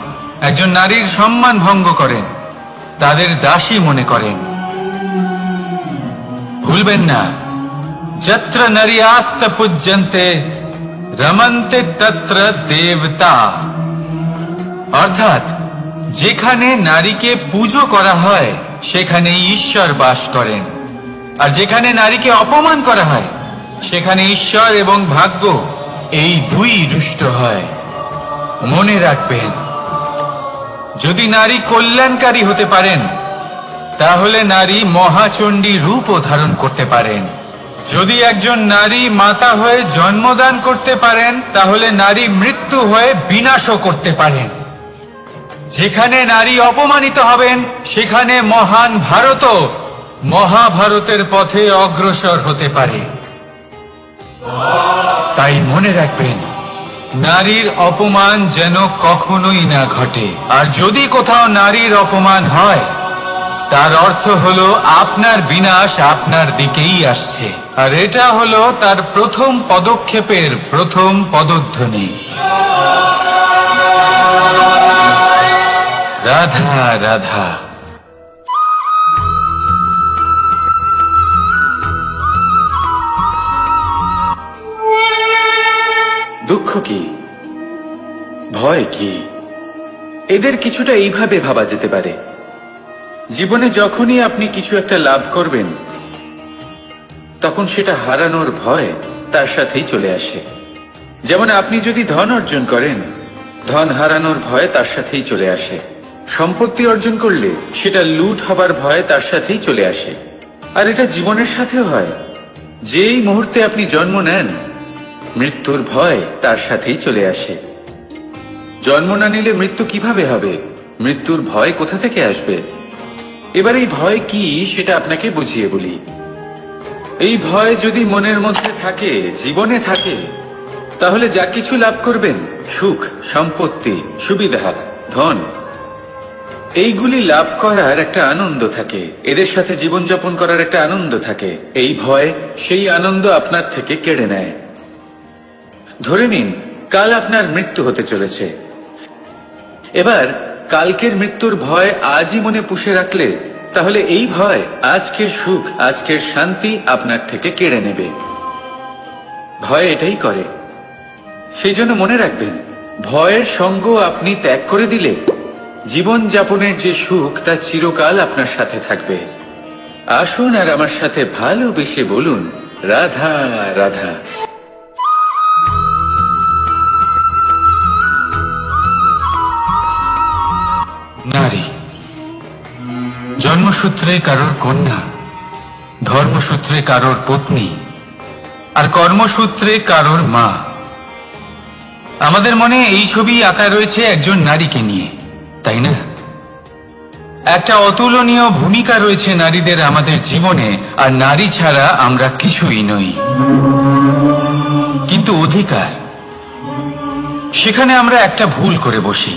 একজন নারীর সম্মান ভঙ্গ করেন, তাদের দাসী মনে করেন। ভুলবেন না, যত্র নারীয়াস্ত পূজ্যন্তে রমন্তে তত্র দেবতা। অর্থাৎ যেখানে নারীকে পুজো করা হয় সেখানে ঈশ্বর বাস করেন, আর যেখানে নারীকে অপমান করা হয় সেখানে ঈশ্বর এবং ভাগ্য এই দুই রুষ্ট হয়। মনে রাখবেন, যদি নারী কল্যাণকারী হতে পারেন তাহলে নারী মহাচণ্ডী রূপও ধারণ করতে পারেন। যদি একজন নারী মাতা হয়ে জন্মদান করতে পারেন তাহলে নারী মৃত্যু হয়ে বিনাশও করতে পারেন। যেখানে নারী অপমানিত হবেন সেখানে মহান ভারতও মহাভারতের পথে অগ্রসর হতে পারে। তাই মনে রাখবেন, নারীর অপমান যেন কখনোই না ঘটে। আর যদি কোথাও নারীর অপমান হয় তার অর্থ হলো আপনার বিনাশ আপনার দিকেই আসছে, আর এটা হলো তার প্রথম পদক্ষেপের প্রথম পদধ্বনি। রাধা রাধা। দুঃখ কি, ভয় কি, এদের কিছুটা এইভাবে ভাবা যেতে পারে। জীবনে যখনই আপনি কিছু একটা লাভ করবেন, তখন সেটা হারানোর ভয় তার সাথেই চলে আসে। যেমন আপনি যদি ধন অর্জন করেন, ধন হারানোর ভয় তার সাথেই চলে আসে। সম্পত্তি অর্জন করলে সেটা লুট হবার ভয় তার সাথেই চলে আসে। আর এটা জীবনের সাথেও হয়। যেই মুহূর্তে আপনি জন্ম নেন, মৃত্যুর ভয় তার সাথেই চলে আসে। জন্ম না নিলে মৃত্যু কিভাবে হবে? মৃত্যুর ভয় কোথা থেকে আসবে? এবার এই ভয় কি সেটা আপনাকে বুঝিয়ে বলি। এই ভয় যদি মনের মধ্যে থাকে, জীবনে থাকে, তাহলে যা কিছু লাভ করবেন, সুখ, সম্পত্তি, সুবিধা, ধন, এইগুলি লাভ করার একটা আনন্দ থাকে, এদের সাথে জীবনযাপন করার একটা আনন্দ থাকে। এই ভয় সেই আনন্দ আপনার থেকে কেড়ে নেয়। ধরে নিন কাল আপনার মৃত্যু হতে চলেছে। এবার কালকের মৃত্যুর ভয় আজই মনে পুষে রাখলে, তাহলে এই ভয় আজকের সুখ, আজকের শান্তি আপনার থেকে কেড়ে নেবে। ভয় এটাই করে। সেই জন্য মনে রাখবেন, ভয়ের সঙ্গ আপনি ত্যাগ করে দিলে জীবন যাপনের যে সুখ তা চিরকাল আপনার সাথে থাকবে। আসুন আর আমার সাথে ভালোবেসে বলুন, রাধা রাধা। নারী জন্মসূত্রে কারোর কন্যা, ধর্মসূত্রে কারোর পত্নী, আর কর্মসূত্রে কারোর মা। আমাদের মনে এই ছবি আঁকা রয়েছে একজন নারীকে নিয়ে, তাই না? একটা অতুলনীয় ভূমিকা রয়েছে নারীদের আমাদের জীবনে, আর নারী ছাড়া আমরা কিছুই নই। কিন্তু অধিকার, সেখানে আমরা একটা ভুল করে বসি।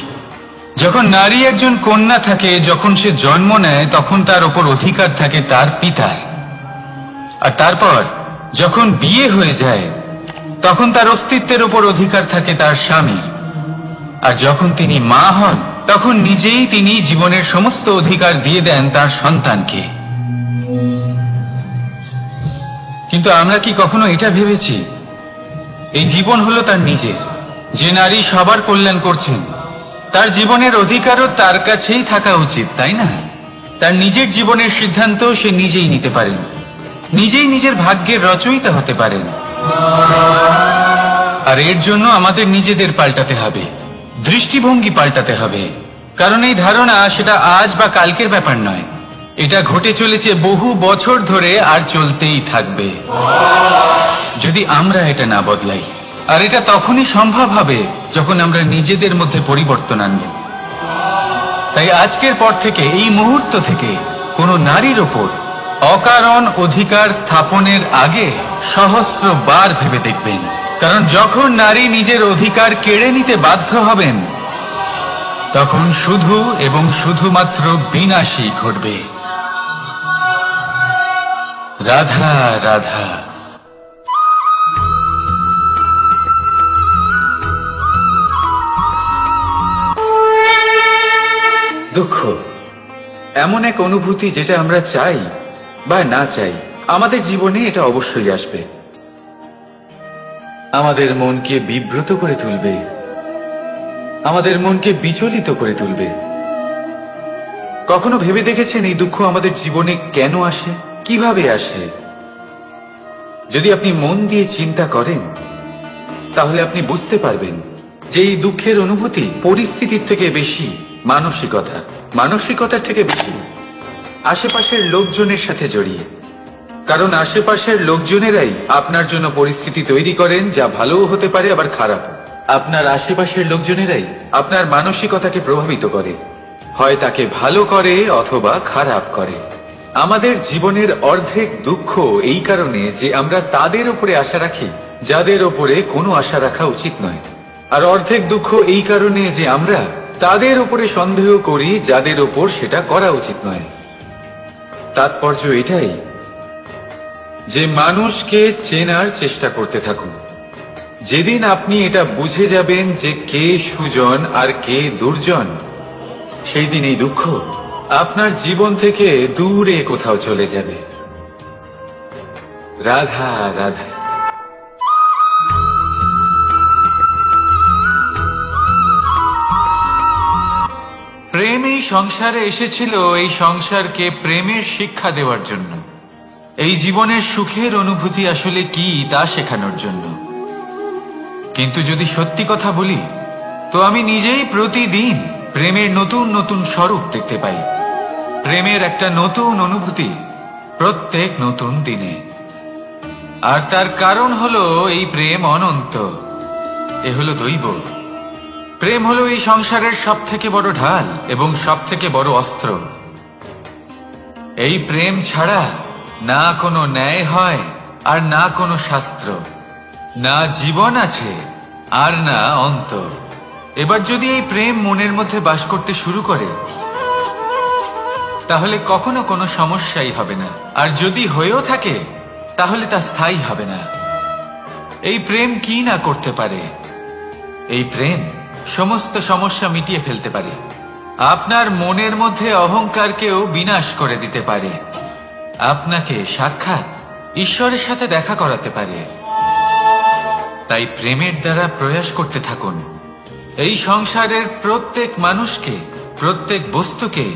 যখন নারী একজন কন্যা থাকে, যখন সে জন্ম নেয়, তখন তার ওপর অধিকার থাকে তার পিতার। আর তারপর যখন বিয়ে হয়ে যায়, তখন তার অস্তিত্বের ওপর অধিকার থাকে তার স্বামীর। আর যখন তিনি মা হন, তখন নিজেই তিনি জীবনের সমস্ত অধিকার দিয়ে দেন তার সন্তানকে। কিন্তু আমরা কি কখনো এটা ভেবেছি, এই জীবন হলো তার নিজের? যে নারী সবার কল্যাণ করছেন, তার জীবনের অধিকারও তার কাছেই থাকা উচিত, তাই না? তার নিজের জীবনের সিদ্ধান্ত সে নিজেই নিতে পারেন, নিজেই নিজের ভাগ্যের রচয়িতা হতে পারেন। আর এর জন্য আমাদের নিজেদের পাল্টাতে হবে, দৃষ্টিভঙ্গি পাল্টাতে হবে। কারণ এই ধারণা সেটা আজ বা কালকের ব্যাপার নয়, এটা ঘটে চলেছে বহু বছর ধরে, আর চলতেই থাকবে যদি আমরা এটা না বদলাই। আর এটা তখনই সম্ভব হবে যখন আমরা নিজেদের মধ্যে পরিবর্তন আনব। তাই আজকের পর থেকে, এই মুহূর্ত থেকে, কোনো নারীর ওপর অকারণ অধিকার স্থাপনের আগে সহস্রবার ভেবে দেখবেন। কারণ যখন নারী নিজের অধিকার কেড়ে নিতে বাধ্য হবেন, তখন শুধু এবং শুধুমাত্র বিনাশই ঘটবে। রাধা রাধা। দুঃখ এমন এক অনুভূতি, যেটা আমরা চাই বা না চাই, আমাদের জীবনে এটা অবশ্যই আসবে। আমাদের মনকে বিব্রত করে তুলবে, আমাদের মনকে বিচলিত করে তুলবে। কখনো ভেবে দেখেছেন এই দুঃখ আমাদের জীবনে কেন আসে, কিভাবে আসে? যদি আপনি মন দিয়ে চিন্তা করেন, তাহলে আপনি বুঝতে পারবেন যে এই দুঃখের অনুভূতি পরিস্থিতির থেকে বেশি মানসিকতার থেকে বেশি আশেপাশের লোকজনের সাথে জড়িয়ে। কারণ আশেপাশের লোকজনেরাই আপনার জন্য পরিস্থিতি তৈরি করেন, যা ভালোও হতে পারে আবার খারাপ। আপনার আশেপাশের লোকজনেরাই আপনার মানসিকতাকে প্রভাবিত করে, হয় তাকে ভালো করে অথবা খারাপ করে। আমাদের জীবনের অর্ধেক দুঃখ এই কারণে যে আমরা তাদের উপরে আশা রাখি যাদের উপরে কোনো আশা রাখা উচিত নয়, আর অর্ধেক দুঃখ এই কারণে যে আমরা তাদের উপরে সন্দেহ করি যাদের উপর সেটা করা উচিত নয়। তাৎপর্য এটাই যে মানুষকে চেনার চেষ্টা করতে থাকুন। যেদিন আপনি এটা বুঝে যাবেন যে কে সুজন আর কে দুর্জন, সেই দিন এই দুঃখ আপনার জীবন থেকে দূরে কোথাও চলে যাবে। রাধা রাধা। সংসারে এসেছিল এই সংসারকে প্রেমের শিক্ষা দেওয়ার জন্য, এই জীবনের সুখের অনুভূতি আসলে কি তা শেখানোর জন্য। কিন্তু যদি সত্যি কথা বলি, তো আমি নিজেই প্রতিদিন প্রেমের নতুন নতুন স্বরূপ দেখতে পাই, প্রেমের একটা নতুন অনুভূতি প্রত্যেক নতুন দিনে। আর তার কারণ হলো এই প্রেম অনন্ত, এ হলো দৈব। প্রেম হলো এই সংসারের সব থেকে বড় ঢাল এবং সব থেকে বড় অস্ত্র। এই প্রেম ছাড়া না কোনো ন্যায় হয় আর না কোনো শাস্ত্র, না জীবন আছে আর না অন্ত। এবার যদি এই প্রেম মনের মধ্যে বাস করতে শুরু করে, তাহলে কখনো কোনো সমস্যাই হবে না, আর যদি হয়েও থাকে তাহলে তা স্থায়ী হবে না। এই প্রেম কি না করতে পারে? এই প্রেম সমস্ত সমস্যা মিটিয়ে ফেলতে পারে, আপনার মনের মধ্যে অহংকারকেও বিনাশ করে দিতে পারে, আপনাকে সাক্ষাৎ ঈশ্বরের সাথে দেখা করাতে পারে। তাই প্রেমের দ্বারা প্রয়াস করতে থাকুন, এই সংসারের প্রত্যেক মানুষকে, প্রত্যেক বস্তুকে,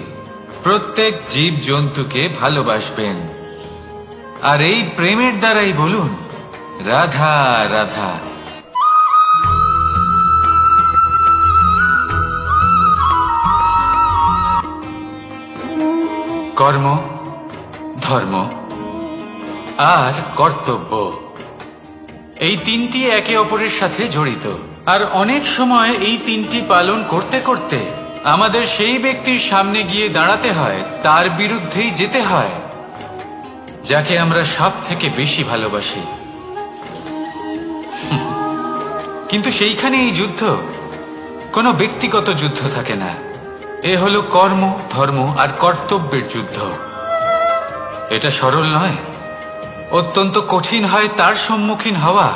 প্রত্যেক জীব জন্তুকে ভালোবাসবেন। আর এই প্রেমের দ্বারাই বলুন রাধা রাধা। কর্ম, ধর্ম আর কর্তব্য, এই তিনটি একে অপরের সাথে জড়িত। আর অনেক সময় এই তিনটি পালন করতে করতে আমাদের সেই ব্যক্তির সামনে গিয়ে দাঁড়াতে হয়, তার বিরুদ্ধেই যেতে হয়, যাকে আমরা সব থেকে বেশি ভালোবাসি। কিন্তু সেইখানে এই যুদ্ধ কোনো ব্যক্তিগত যুদ্ধ থাকে না, এ হলো কর্ম, ধর্ম আর কর্তব্যের যুদ্ধ। এটা সরল নয়, অত্যন্ত কঠিন হয় তার সম্মুখীন হওয়া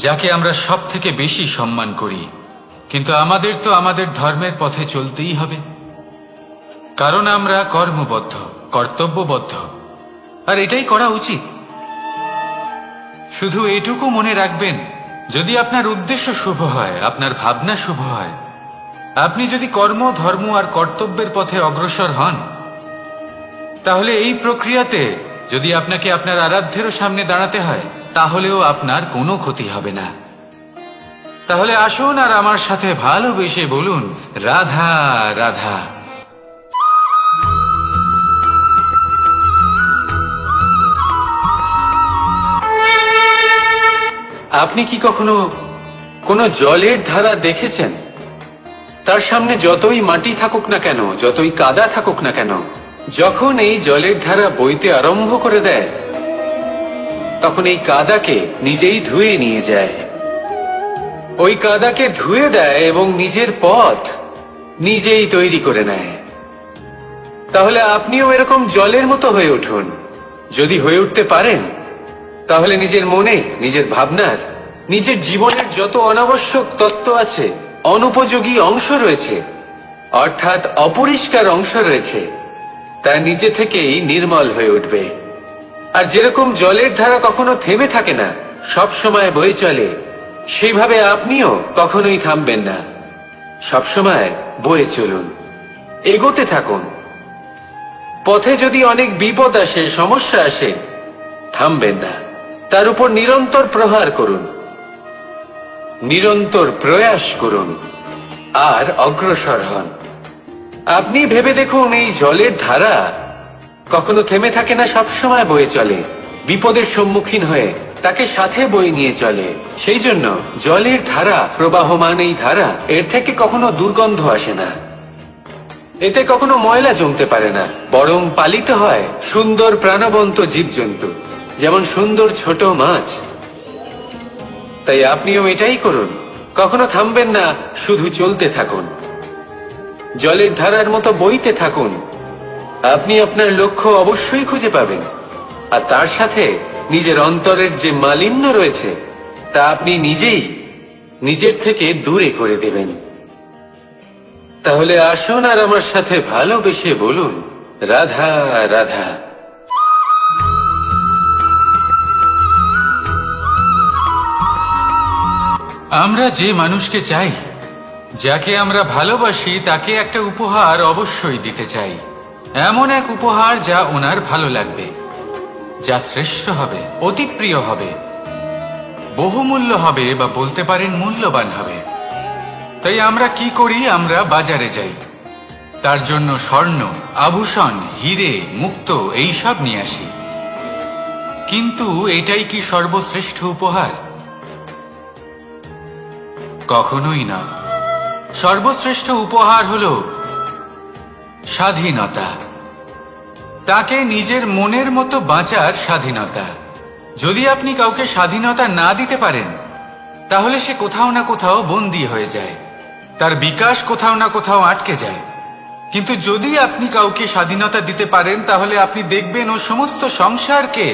যাকে আমরা সব থেকে বেশি সম্মান করি। কিন্তু আমাদের তো আমাদের ধর্মের পথে চলতেই হবে, কারণ আমরা কর্মবদ্ধ, কর্তব্যবদ্ধ, আর এটাই করা উচিত। শুধু এটুকু মনে রাখবেন, যদি আপনার উদ্দেশ্য শুভ হয়, আপনার ভাবনা শুভ হয়, আপনি যদি কর্ম, ধর্ম আর কর্তব্যের পথে অগ্রসর হন, তাহলে এই প্রক্রিয়াতে যদি আপনাকে আপনার আরাধ্যেরও সামনে দাঁড়াতে হয়, তাহলেও আপনার কোনো ক্ষতি হবে না। তাহলে আসুন আর আমার সাথে ভালোবেসে বলুন রাধা রাধা। আপনি কি কখনো কোনো জলের ধারা দেখেছেন? তার সামনে যতই মাটি থাকুক না কেন, যতই কাদা থাকুক না কেন, যখন এই জলের ধারা বইতে আরম্ভ করে দেয়, তখন এই কাদাকে নিজেই ধুয়ে নিয়ে যায়। ওই কাদাকে ধুয়ে দেয় এবং নিজের পথ নিজেই তৈরি করে নেয়। তাহলে আপনিও এরকম জলের মতো হয়ে উঠুন। যদি হয়ে উঠতে পারেন, তাহলে নিজের মনে, নিজের ভাবনার, নিজের জীবনের যত অনাবশ্যক তত্ত্ব আছে, অনুপযোগী অংশ রয়েছে, অর্থাৎ অপরিষ্কার অংশ রয়েছে, তা নিজে থেকেই নির্মল হয়ে উঠবে। আর যেরকম জলের ধারা কখনো থেমে থাকে না, সব সময় বয়ে চলে, সেইভাবে আপনিও কখনোই থামবেন না। সবসময় বয়ে চলুন, এগোতে থাকুন। পথে যদি অনেক বিপদ আসে, সমস্যা আসে, থামবেন না, তার উপর নিরন্তর প্রহার করুন, নিরন্তর প্রয়াস করুন আর অগ্রসর হন। আপনি ভেবে দেখুন, এই জলের ধারা কখনো থেমে থাকে না, সবসময় বয়ে চলে, বিপদের সম্মুখীন হয়ে তাকে সাথে বয়ে নিয়ে চলে। সেই জন্য জলের ধারা, প্রবাহমান এই ধারা, এর থেকে কখনো দুর্গন্ধ আসে না, এতে কখনো ময়লা জমতে পারে না, বরং পালিত হয় সুন্দর প্রাণবন্ত জীবজন্তু, যেমন সুন্দর ছোট মাছ। তাই আপনিও এটাই করুন, কখনো থামবেন না, শুধু চলতে থাকুন, জলের ধারার মতো বইতে থাকুন। আপনি আপনার লক্ষ্য অবশ্যই খুঁজে পাবেন, আর তার সাথে নিজের অন্তরের যে মালিন্য রয়েছে, তা আপনি নিজেই নিজের থেকে দূরে করে দেবেন। তাহলে আসুন আর আমার সাথে ভালোবেসে বলুন রাধা রাধা। আমরা যে মানুষকে চাই, যাকে আমরা ভালোবাসি তাকে একটা উপহার অবশ্যই দিতে চাই, এমন এক উপহার যা ওনার ভালো লাগবে, যা শ্রেষ্ঠ হবে, অতি প্রিয় হবে, বহুমূল্য হবে, বা বলতে পারেন মূল্যবান হবে। তাই আমরা কি করি? আমরা বাজারে যাই, তার জন্য স্বর্ণ, আভূষণ, হিরে, মুক্ত এইসব নিয়ে আসি। কিন্তু এটাই কি সর্বশ্রেষ্ঠ উপহার? কখনোই না। সর্বশ্রেষ্ঠ উপহার হলো স্বাধীনতা, তাকে নিজের মনের মতো বাঁচার স্বাধীনতা। যদি আপনি কাউকে স্বাধীনতা না দিতে পারেন, তাহলে সে কোথাও না কোথাও বন্দী হয়ে যায়, তার বিকাশ কোথাও না কোথাও আটকে যায়। কিন্তু যদি আপনি কাউকে স্বাধীনতা দিতে পারেন, তাহলে আপনি দেখবেন ও সমস্ত সংসারকে,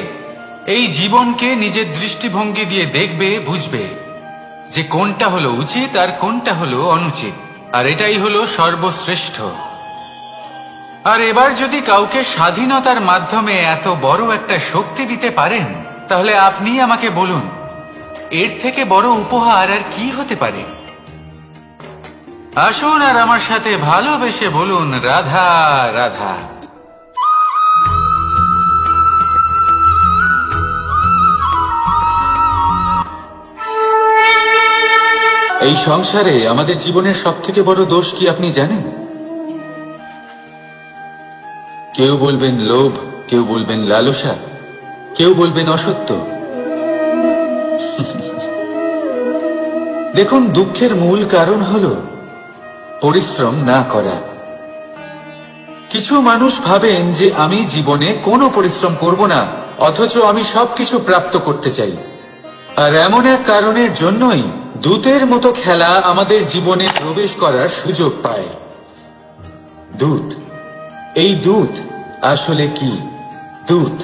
এই জীবনকে নিজের দৃষ্টিভঙ্গি দিয়ে দেখবে, বুঝবে যে কোনটা হলো উচিত আর কোনটা হলো অনুচিত, আর এটাই হলো সর্বশ্রেষ্ঠ। আর এবার যদি কাউকে স্বাধীনতার মাধ্যমে এত বড় একটা শক্তি দিতে পারেন, তাহলে আপনি আমাকে বলুন, এর থেকে বড় উপহার আর কি হতে পারে? আসুন আর আমার সাথে ভালোবেসে বলুন, রাধা রাধা। এই সংসারে আমাদের জীবনের সবথেকে বড় দোষ কি আপনি জানেন? কেউ বলবেন লোভ, কেউ বলবেন লালসা, কেউ বলবেন অসত্য। দেখুন, দুঃখের মূল কারণ হলো পরিশ্রম না করা। কিছু মানুষ ভাবেন যে আমি জীবনে কোনো পরিশ্রম করব না, অথচ আমি সবকিছু প্রাপ্ত করতে চাই। আর এমন এক কারণের জন্যই দূতের মতো খেলা আমাদের জীবনে প্রবেশ করার সুযোগ পায়। দূত। এই দূত আসলে কি? দূত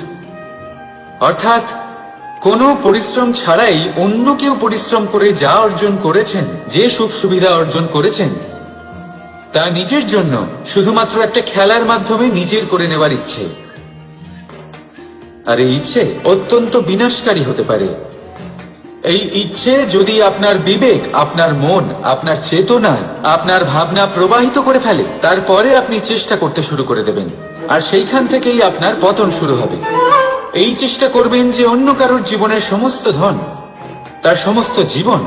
অর্থাৎ কোনো পরিশ্রম ছাড়াই অন্য কেউ পরিশ্রম করে যা অর্জন করেছেন, যে সুখ সুবিধা অর্জন করেছেন, তা নিজের জন্য শুধুমাত্র একটা খেলার মাধ্যমে নিজের করে নেওয়ার ইচ্ছে। আর এই ইচ্ছে অত্যন্ত বিনাশকারী হতে পারে। এই ইচ্ছে যদি আপনার বিবেক, আপনার মন, আপনার চেতনা, আপনার ভাবনা প্রবাহিত করে ফেলে, তারপরে আপনি চেষ্টা করতে শুরু করে দেবেন, আর সেইখান থেকেই আপনার পতন শুরু হবে। এই চেষ্টা করবেন যে অন্য কারোর জীবনের সমস্ত ধন, তার সমস্ত জীবন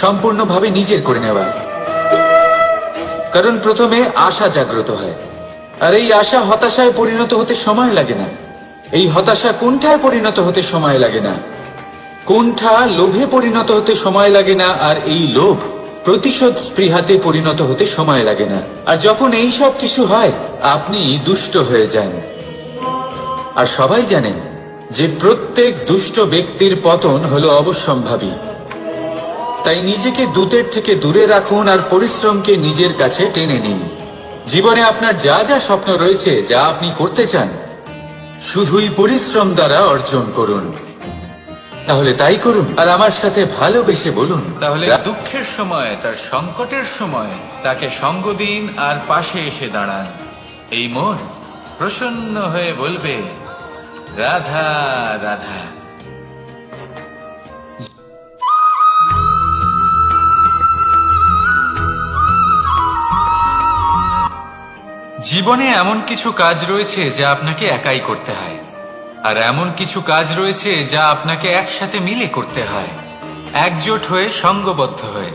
সম্পূর্ণভাবে নিজের করে নেওয়া। কারণ প্রথমে আশা জাগ্রত হয়, আর এই আশা হতাশায় পরিণত হতে সময় লাগে না। এই হতাশা কুণ্ঠায় পরিণত হতে সময় লাগে না, কুণ্ঠা লোভে পরিণত হতে সময় লাগে না, আর এই লোভ প্রতিশোধ স্পৃহাতে পরিণত হতে সময় লাগে না। আর যখন এই সব কিছু হয়, আপনি দুষ্ট হয়ে যান। আর সবাই জানেন যে প্রত্যেক দুষ্ট ব্যক্তির পতন হলো অবশ্যম্ভাবী। তাই নিজেকে দূতের থেকে দূরে রাখুন আর পরিশ্রমকে নিজের কাছে টেনে নিন। জীবনে আপনার যা যা স্বপ্ন রয়েছে, যা আপনি করতে চান, শুধুই পরিশ্রম দ্বারা অর্জন করুন। তাহলে তাই করুন, আর আমার সাথে ভালোবেসে বলুন। তাহলে দুঃখের সময়, তার সংকটের সময় তাকে সঙ্গ দিন আর পাশে এসে দাঁড়ান। এই মন প্রসন্ন হয়ে বলবে, রাধা রাধা। জীবনে এমন কিছু কাজ রয়েছে যা আপনাকে একাই করতে হয়, আর এমন কিছু কাজ রয়েছে যা আপনাকে একসাথে মিলে করতে হয়, একজোট হয়ে, সঙ্গবদ্ধ হয়ে।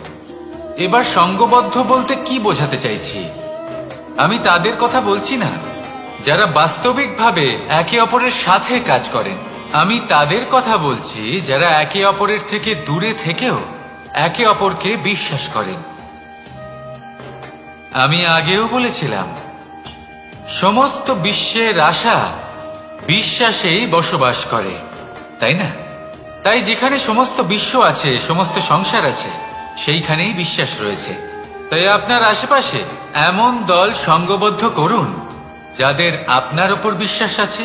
এবার সঙ্গবদ্ধ বলতে কি বোঝাতে চাইছি? আমি তাদের কথা বলছি না যারা বাস্তবিকভাবে একে অপরের সাথে কাজ করেন। আমি তাদের কথা বলছি যারা একে অপরের থেকে দূরে থেকেও একে অপরকে বিশ্বাস করেন। আমি আগেও বলেছিলাম, সমস্ত বিশ্বের আশা বিশ্বাসেই বসবাস করে, তাই না? তাই যেখানে সমস্ত বিশ্ব আছে, সমস্ত সংসার আছে, সেইখানেই বিশ্বাস রয়েছে। তাই আপনার আশেপাশে এমন দল সঙ্গবদ্ধ করুন যাদের আপনার ওপর বিশ্বাস আছে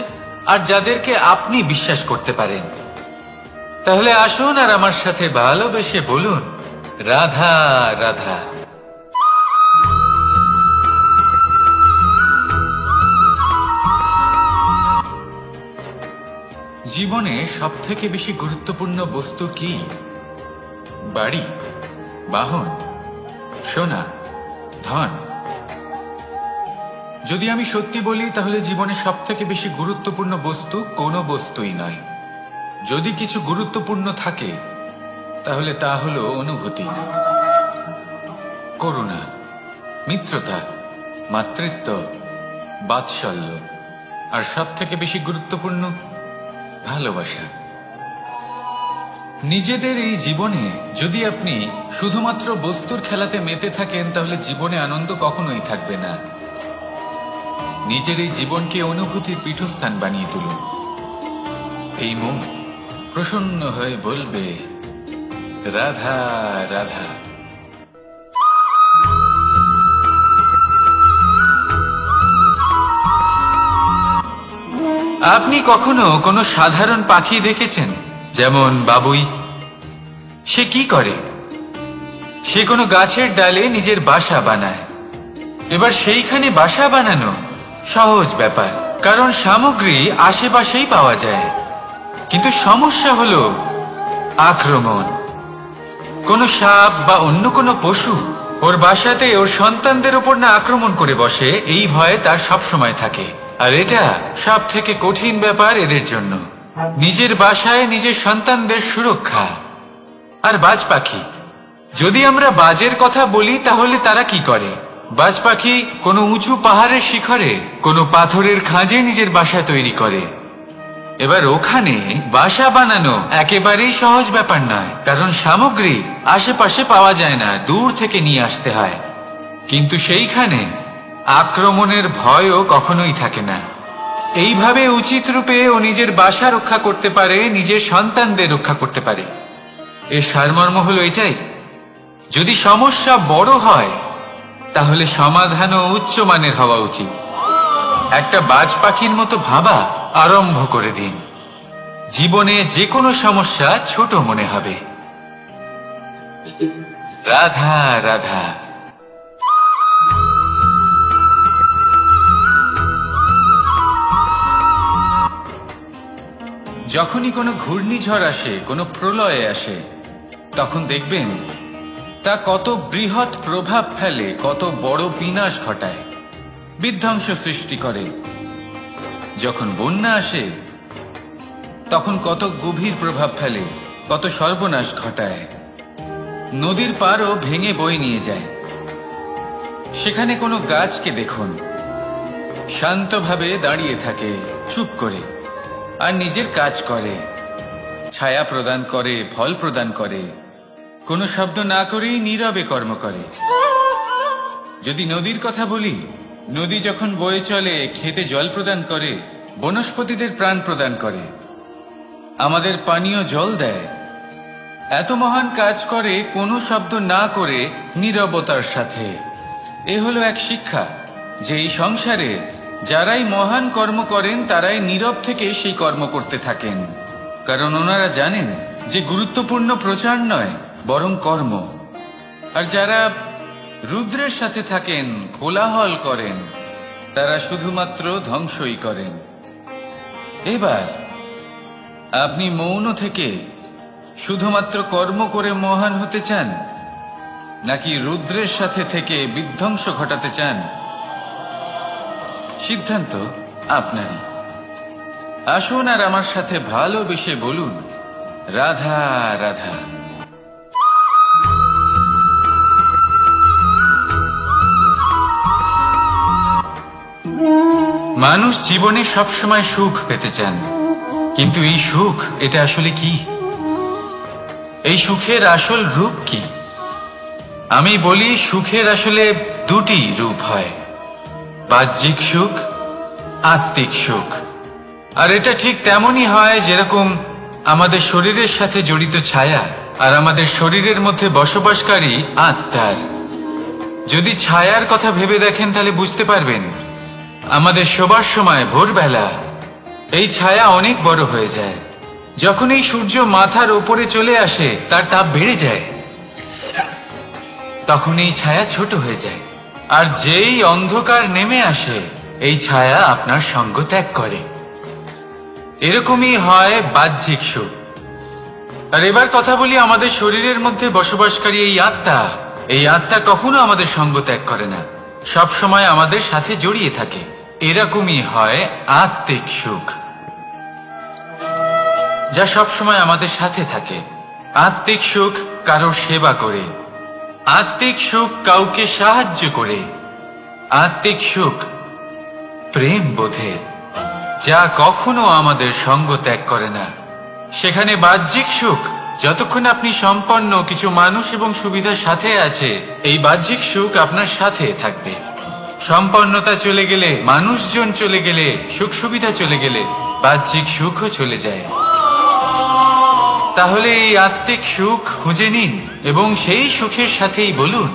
আর যাদেরকে আপনি বিশ্বাস করতে পারেন। তাহলে আসুন আর আমার সাথে ভালোবেসে বলুন, রাধা রাধা। জীবনে সবথেকে বেশি গুরুত্বপূর্ণ বস্তু কি? বাড়ি, বাহন, সোনা, ধন। যদি আমি সত্যি বলি তাহলে জীবনে সব থেকে বেশি গুরুত্বপূর্ণ বস্তু কোনো বস্তুই নয়। যদি কিছু গুরুত্বপূর্ণ থাকে তাহলে তা হলো অনুভূতি, করুণা, মিত্রতা, মাতৃত্ব, বাৎসল্য, আর সব থেকে বেশি গুরুত্বপূর্ণ ভালোবাসা। নিজেদের এই জীবনে যদি আপনি শুধুমাত্র বস্তুর খেলাতে মেতে থাকেন তাহলে জীবনে আনন্দ কখনোই থাকবে না। নিজের এই জীবনকে অনুভূতির পীঠস্থান বানিয়ে তুলুন। এই মন প্রসন্ন হয়ে বলবে, রাধা রাধা। আপনি কখনো কোনো সাধারণ পাখি দেখেছেন, যেমন বাবুই? সে কি করে? সে কোনো গাছের ডালে নিজের বাসা বানায়। এবার সেইখানে বাসা বানানো সহজ ব্যাপার, কারণ সামগ্রী আশেপাশেই পাওয়া যায়। কিন্তু সমস্যা হলো আক্রমণ। কোনো সাপ বা অন্য কোনো পশু ওর বাসাতে ওর সন্তানদের উপর না আক্রমণ করে বসে, এই ভয়ে তার সব সময় থাকে। আর এটা সব থেকে কঠিন ব্যাপার এদের জন্য, নিজের বাসায় নিজের সন্তানদের সুরক্ষা। আর বাজ পাখি, যদি আমরা বাজের কথা বলি তাহলে তারা কি করে? বাজ পাখি কোনো উঁচু পাহাড়ের শিখরে, কোনো পাথরের খাঁজে নিজের বাসা তৈরি করে। এবার ওখানে বাসা বানানো একেবারেই সহজ ব্যাপার নয়, কারণ সামগ্রী আশেপাশে পাওয়া যায় না, দূর থেকে নিয়ে আসতে হয়। কিন্তু সেইখানে আক্রমণের ভয়ও কখনোই থাকে না। এইভাবে উচিত রূপে ও নিজের বাসা রক্ষা করতে পারে, নিজের সন্তানদের রক্ষা করতে পারে। এর সারমর্ম হলো এটাই, যদি সমস্যা বড় হয় তাহলে সমাধানও উচ্চমানের হওয়া উচিত। একটা বাজ পাখির মতো ভাবা আরম্ভ করে দিন। জীবনে যে কোনো সমস্যা ছোট মনে হবে। রাধা রাধা। যখনই কোনো ঘূর্ণিঝড় আসে, কোনো প্রলয়ে আসে, তখন দেখবেন তা কত বৃহৎ প্রভাব ফেলে, কত বড় বিনাশ ঘটায়, বিধ্বংস সৃষ্টি করে। যখন বন্যা আসে তখন কত গভীর প্রভাব ফেলে, কত সর্বনাশ ঘটায়। নদীর পাড়ও ভেঙে বয়ে নিয়ে যায়। সেখানে কোনো গাছকে দেখুন, শান্তভাবে দাঁড়িয়ে থাকে, চুপ করে, আর নিজের কাজ করে, ছায়া প্রদান করে, ফল প্রদান করে, কোনো শব্দ না করেই নীরবে কর্ম করে। যদি নদীর কথা বলি, নদী যখন বয়ে চলে খেতে জল প্রদান করে, বনস্পতিদের প্রাণ প্রদান করে, আমাদের পানীয় জল দেয়। এত মহান কাজ করে কোনো শব্দ না করে, নীরবতার সাথে। এ হলো এক শিক্ষা যে এই সংসারে যারাই মহান কর্ম করেন তারাই নীরব থেকে সেই কর্ম করতে থাকেন, কারণ ওনারা জানেন যে গুরুত্বপূর্ণ প্রচার নয় বরং কর্ম। আর যারা রুদ্রের সাথে থাকেন, কোলাহল করেন, তারা শুধুমাত্র ধ্বংসই করেন। এবার আপনি মৌন থেকে শুধুমাত্র কর্ম করে মহান হতে চান, নাকি রুদ্রের সাথে থেকে বিধ্বংস ঘটাতে চান? সিদ্ধান্ত আপনারই। আসুন আর আমার সাথে ভালোবেসে বলুন, রাধা রাধা। মানুষ জীবনে সবসময় সুখ পেতে চান, কিন্তু এই সুখ এটা আসলে কি? এই সুখের আসল রূপ কি? আমি বলি, সুখের আসলে দুটি রূপ হয়, বাহ্যিক সুখ, আত্মিক সুখ। আর এটা ঠিক তেমনই হয় যেরকম আমাদের শরীরের সাথে জড়িত ছায়া আর আমাদের শরীরের মধ্যে বসবাসকারী আত্মার। যদি ছায়ার কথা ভেবে দেখেন তাহলে বুঝতে পারবেন, আমাদের শোবার সময় ভোরবেলা এই ছায়া অনেক বড় হয়ে যায়। যখন এই সূর্য মাথার উপরে চলে আসে, তার তাপ বেড়ে যায়, তখন এই ছায়া ছোট হয়ে যায়। আর যেই অন্ধকার নেমে আসে, এই ছায়া আপনার সঙ্গ ত্যাগ করে। এরকমই হয় বাহ্যিক সুখ। আর এবার কথা বলি আমাদের শরীরের মধ্যে বসবাসকারী এই আত্মা, এই আত্মা কখনো আমাদের সঙ্গ ত্যাগ করে না, সব সময় আমাদের সাথে জড়িয়ে থাকে। এরকমই হয় আত্মিক সুখ, যা সব সময় আমাদের সাথে থাকে। আত্মিক সুখ কারোর সেবা করে, আত্মিক সুখ কাউকে সাহায্য করে, আত্মিক সুখ প্রেম বোধের, যা কখনো আমাদের সঙ্গ ত্যাগ করে না। সেখানে বাহ্যিক সুখ, যতক্ষণ আপনি সম্পন্ন কিছু মানুষ এবং সুবিধার সাথে আছে, এই বাহ্যিক সুখ আপনার সাথে থাকবে। সম্পন্নতা চলে গেলে, মানুষজন চলে গেলে, সুখ সুবিধা চলে গেলে বাহ্যিক সুখও চলে যায়। তাহলে এই আত্মিক সুখ খুঁজে নিন এবং সেই সুখের সাথেই বলুন,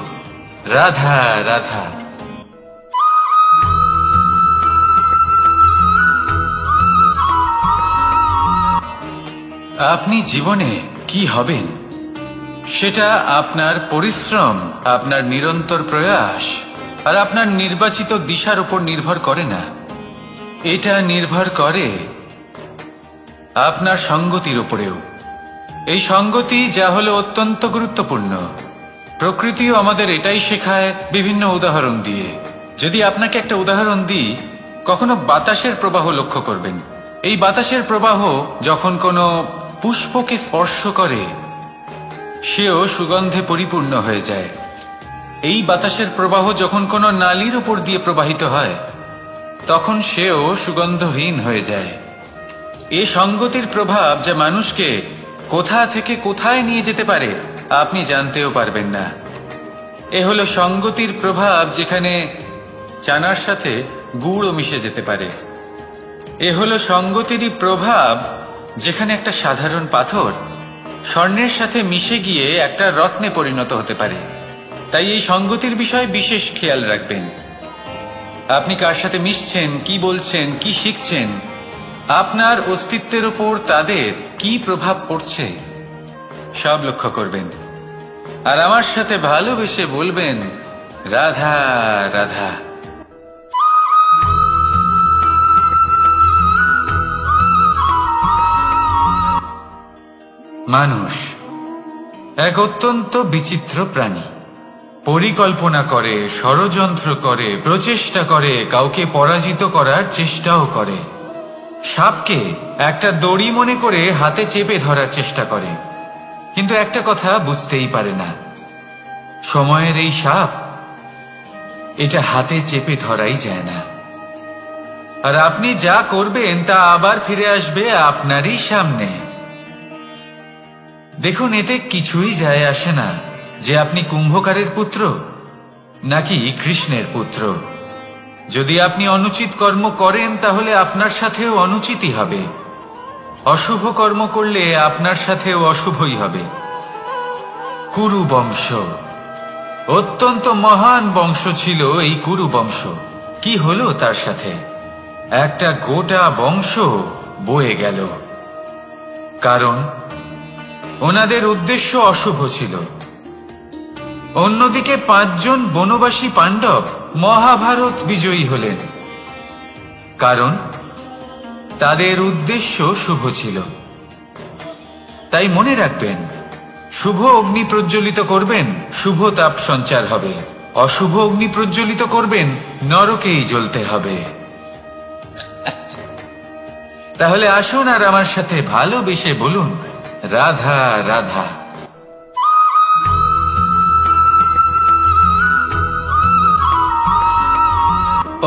রাধা রাধা। আপনি জীবনে কি হবেন সেটা আপনার পরিশ্রম, আপনার নিরন্তর প্রয়াস আর আপনার নির্বাচিত দিশার উপর নির্ভর করে না। এটা নির্ভর করে আপনার সঙ্গতির উপরেও। এই সঙ্গতি যা হলো অত্যন্ত গুরুত্বপূর্ণ। প্রকৃতিও আমাদের এটাই শেখায় বিভিন্ন উদাহরণ দিয়ে। যদি আপনাকে একটা উদাহরণ দিই, কখনো বাতাসের প্রবাহ লক্ষ্য করবেন। এই বাতাসের প্রবাহ যখন কোনো পুষ্পকে স্পর্শ করে, সেও সুগন্ধে পরিপূর্ণ হয়ে যায়। এই বাতাসের প্রবাহ যখন কোনো নালীর উপর দিয়ে প্রবাহিত হয়, তখন সেও সুগন্ধহীন হয়ে যায়। এই সঙ্গতির প্রভাব যা মানুষকে কোথা থেকে কোথায় নিয়ে যেতে পারে আপনি জানতেও পারবেন না। এ হলো সঙ্গতির প্রভাব, যেখানে চানার সাথে গুড়ও মিশে যেতে পারে। এ হলো সঙ্গতিরই প্রভাব, যেখানে একটা সাধারণ পাথর স্বর্ণের সাথে মিশে গিয়ে একটা রত্নে পরিণত হতে পারে। তাই এই সঙ্গতির বিষয়ে বিশেষ খেয়াল রাখবেন। আপনি কার সাথে মিশছেন, কি বলছেন, কি শিখছেন, আপনার অস্তিত্বের উপর তাদের কি প্রভাব পড়ছে, সব লক্ষ্য করবেন। আর আমার সাথে ভালোবেসে বলবেন, রাধা রাধা। মানুষ এক অত্যন্ত বিচিত্র প্রাণী। পরিকল্পনা করে, ষড়যন্ত্র করে, প্রচেষ্টা করে, কাউকে পরাজিত করার চেষ্টাও করে। সাপকে একটা দড়ি মনে করে হাতে চেপে ধরার চেষ্টা করে, কিন্তু একটা কথা বুঝতেই পারে না, সময়ের এই সাপ, এটা হাতে চেপে ধরাই যায় না। আর আপনি যা করবেন তা আবার ফিরে আসবে আপনারই সামনে। দেখুন, এতে কিছুই যায় আসে না যে আপনি কুম্ভকারের পুত্র নাকি কৃষ্ণের পুত্র। যদি আপনি অনুচিত কর্ম করেন, তাহলে আপনার সাথেও অনুচিতই হবে। অশুভ কর্ম করলে আপনার সাথেও অশুভই হবে। কুরু বংশ অত্যন্ত মহান বংশ ছিল। এই কুরু বংশ কি হলো তার সাথে? একটা গোটা বংশ বয়ে গেল, কারণ ওনাদের উদ্দেশ্য অশুভ ছিল। অন্যদিকে 5 জন বনবাসী পাণ্ডব মহাভারত বিজয়ী হলেন, কারণ তাদের উদ্দেশ্য শুভ ছিল। তাই মনে রাখবেন, শুভ অগ্নি প্রজ্বলিত করবেন, শুভ তাপ সঞ্চার হবে। অশুভ অগ্নি প্রজ্বলিত করবেন, নরকেই জ্বলতে হবে। তাহলে আসুন আর আমার সাথে ভালোবেসে বলুন, রাধা রাধা।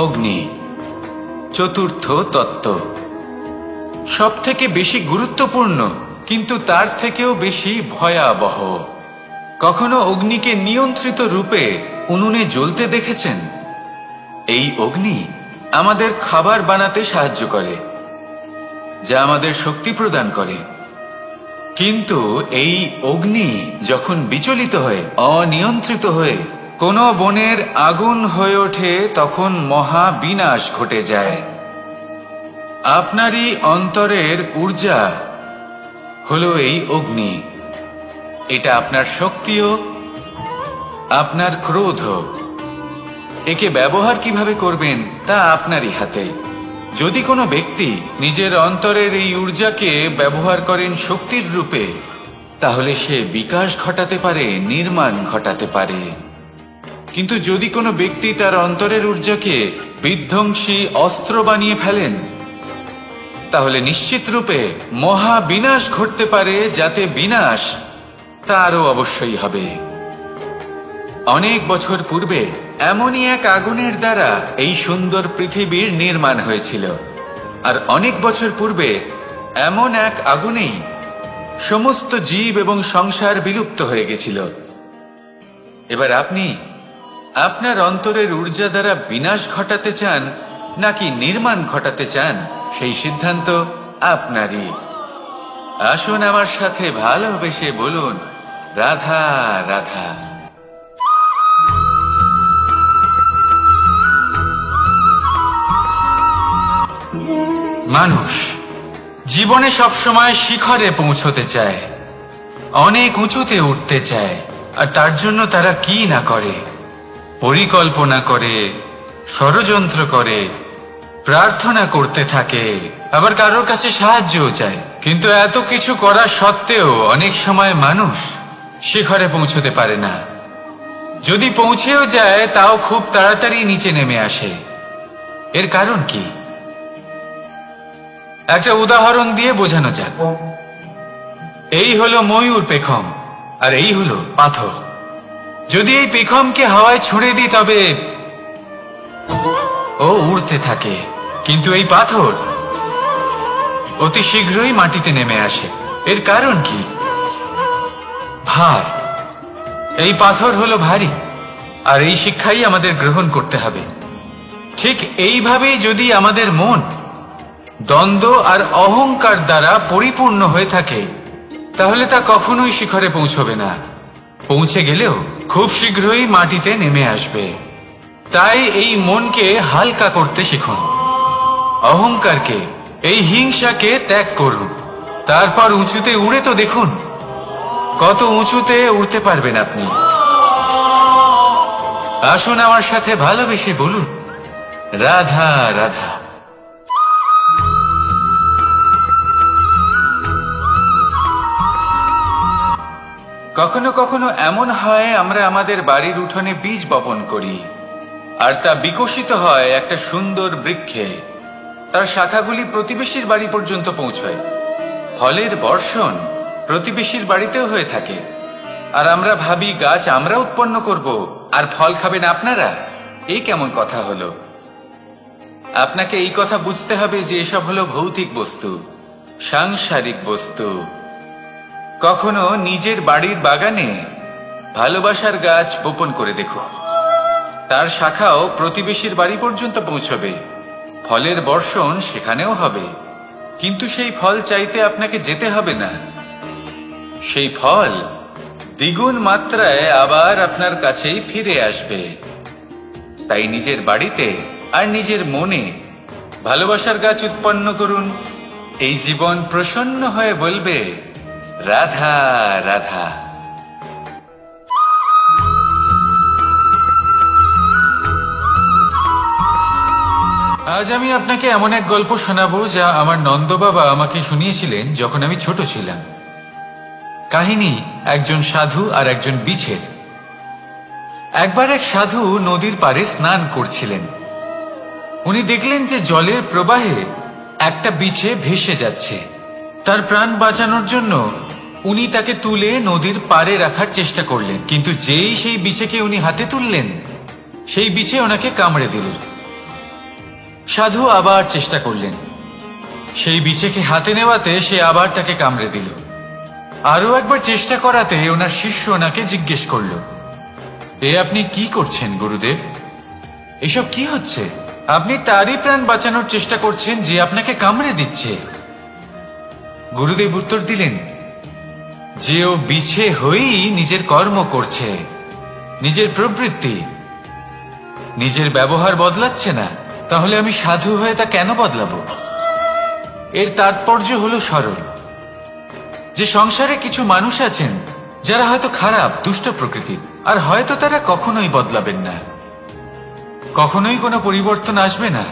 অগ্নি চতুর্থ তত্ত্ব, সব থেকে বেশি গুরুত্বপূর্ণ, কিন্তু তার থেকেও বেশি ভয়াবহ। কখনো অগ্নিকে নিয়ন্ত্রিত রূপে উনুনে জ্বলতে দেখেছেন? এই অগ্নি আমাদের খাবার বানাতে সাহায্য করে, যা আমাদের শক্তি প্রদান করে। কিন্তু এই অগ্নি যখন বিচলিত হয়ে, অনিয়ন্ত্রিত হয়ে কোন বনের আগুন হয়ে ওঠে, তখন মহা বিনাশ ঘটে যায়। আপনারই অন্তরের ঊর্জা হলো এই অগ্নি। এটা আপনার শক্তিও, আপনার ক্রোধ। একে ব্যবহার কিভাবে করবেন তা আপনারই হাতে। যদি কোনো ব্যক্তি নিজের অন্তরের এই ঊর্জাকে ব্যবহার করেন শক্তির রূপে, তাহলে সে বিকাশ ঘটাতে পারে, নির্মাণ ঘটাতে পারে। কিন্তু যদি কোনো ব্যক্তি তার অন্তরের ঊর্জাকে বিধ্বংসী অস্ত্র বানিয়ে ফেলেন, তাহলে নিশ্চিত রূপে মহা বিনাশ ঘটতে পারে, যাতে বিনাশ তারও অবশ্যই হবে। অনেক বছর পূর্বে এমনই এক আগুনের দ্বারা এই সুন্দর পৃথিবীর নির্মাণ হয়েছিল, আর অনেক বছর পূর্বে এমন এক আগুনেই সমস্ত জীব এবং সংসার বিলুপ্ত হয়ে গেছিল। এবার আপনি আপনার অন্তরের ঊর্জা দ্বারা বিনাশ ঘটাতে চান নাকি নির্মাণ ঘটাতে চান, সেই সিদ্ধান্ত আপনারই। আসুন আমার সাথে ভালোবেসে বলুন, রাধা রাধা। মানুষ জীবনে সবসময় শিখরে পৌঁছতে চায়, অনেক উঁচুতে উঠতে চায়, আর তার জন্য তারা কি না করে, পরিকল্পনা করে, ষড়যন্ত্র করে, প্রার্থনা করতে থাকে, আবার কারোর কাছে সাহায্যও চায়। কিন্তু এত কিছু করা সত্ত্বেও অনেক সময় মানুষ শিখরে পৌঁছতে পারে না। যদি পৌঁছেও যায় তাও খুব তাড়াতাড়ি নিচে নেমে আসে। এর কারণ কি? একটা উদাহরণ দিয়ে বোঝানো যাক। এই হলো ময়ূর পেখম, আর এই হলো পাথর। যদি এই পেখমকে হাওয়ায় ছুঁড়ে দিই তবে ও উড়তে থাকে, কিন্তু এই পাথর অতি শীঘ্রই মাটিতে নেমে আসে। এর কারণ কি? ভার। এই পাথর হলো ভারী, আর এই শিক্ষাই আমাদের গ্রহণ করতে হবে। ঠিক এইভাবেই যদি আমাদের মন দ্বন্দ্ব আর অহংকার দ্বারা পরিপূর্ণ হয়ে থাকে, তাহলে তা কখনোই শিখরে পৌঁছবে না। পৌঁছে গেলেও খুব শীঘ্রই মাটিতে নেমে আসবে। তাই এই মনকে হালকা করতে শিখুন, অহংকারকে, এই হিংসাকে ত্যাগ করুন। তারপর উঁচুতে উড়ে তো দেখুন কত উঁচুতে উড়তে পারবেন আপনি। আসুন আমার সাথে ভালোবেসে বলুন, রাধা রাধা। কখনো কখনো এমন হয় আমরা আমাদের বাড়ির উঠোনে বীজ বপন করি, আর তা বিকশিত হয় একটা সুন্দর বৃক্ষে। তার শাখাগুলি প্রতিবেশীর বাড়ি পর্যন্ত পৌঁছয়। ফলের বর্ষণ প্রতিবেশীর বাড়িতেও হয়ে থাকে, আর আমরা ভাবি গাছ আমরা উৎপন্ন করব আর ফল খাবেন আপনারা। এই কেমন কথা হলো? আপনাকে এই কথা বুঝতে হবে যে এসব হলো ভৌতিক বস্তু, সাংসারিক বস্তু। কখনো নিজের বাড়ির বাগানে ভালোবাসার গাছ বপন করে দেখুন, তার শাখাও প্রতিবেশীর বাড়ি পর্যন্ত পৌঁছবে, ফলের বর্ষণ সেখানেও হবে। কিন্তু সেই ফল চাইতে আপনাকে যেতে হবে না, সেই ফল দ্বিগুণ মাত্রায় আবার আপনার কাছেই ফিরে আসবে। তাই নিজের বাড়িতে আর নিজের মনে ভালোবাসার গাছ উৎপন্ন করুন। এই জীবন প্রসন্ন হয়ে বলবে, রাধা রাধা। আজ আমি আপনাকে এমন এক গল্প শোনাবো যা আমার নন্দ বাবা আমাকে শুনিয়েছিলেন যখন আমি ছোট ছিলাম। কাহিনী একজন সাধু আর একজন বিছের। একবার এক সাধু নদীর পাড়ে স্নান করছিলেন। উনি দেখলেন যে জলের প্রবাহে একটা বিছে ভেসে যাচ্ছে। তার প্রাণ বাঁচানোর জন্য উনি তাকে তুলে নদীর পাড়ে রাখার চেষ্টা করলেন, কিন্তু যেই সেই বিছেকে উনি হাতে তুললেন, সেই বিছে ওনাকে কামড়ে দিল। সাধু আবার চেষ্টা করলেন, সেই বিছেকে হাতে নেওয়াতে সে আবার তাকে কামড়ে দিল। আরো একবার চেষ্টা করাতে ওনার শিষ্য ওনাকে জিজ্ঞেস করল, এ আপনি কি করছেন গুরুদেব? এসব কি হচ্ছে? আপনি তারই প্রাণ বাঁচানোর চেষ্টা করছেন যে আপনাকে কামড়ে দিচ্ছে। গুরুদেব উত্তর দিলেন যে ও বিছে হয়েই নিজের কর্ম করছে, নিজের প্রবৃত্তি, নিজের ব্যবহার বদলাচ্ছে না। তাহলে আমি সাধু হয়ে তা কেন বদলাবো? এর তাৎপর্য হলো সরল, যে সংসারে কিছু মানুষ আছেন যারা হয়তো খারাপ, দুষ্ট প্রকৃতির, আর হয়তো তারা কখনোই বদলাবেন না, কখনোই কোনো পরিবর্তন আসবে না।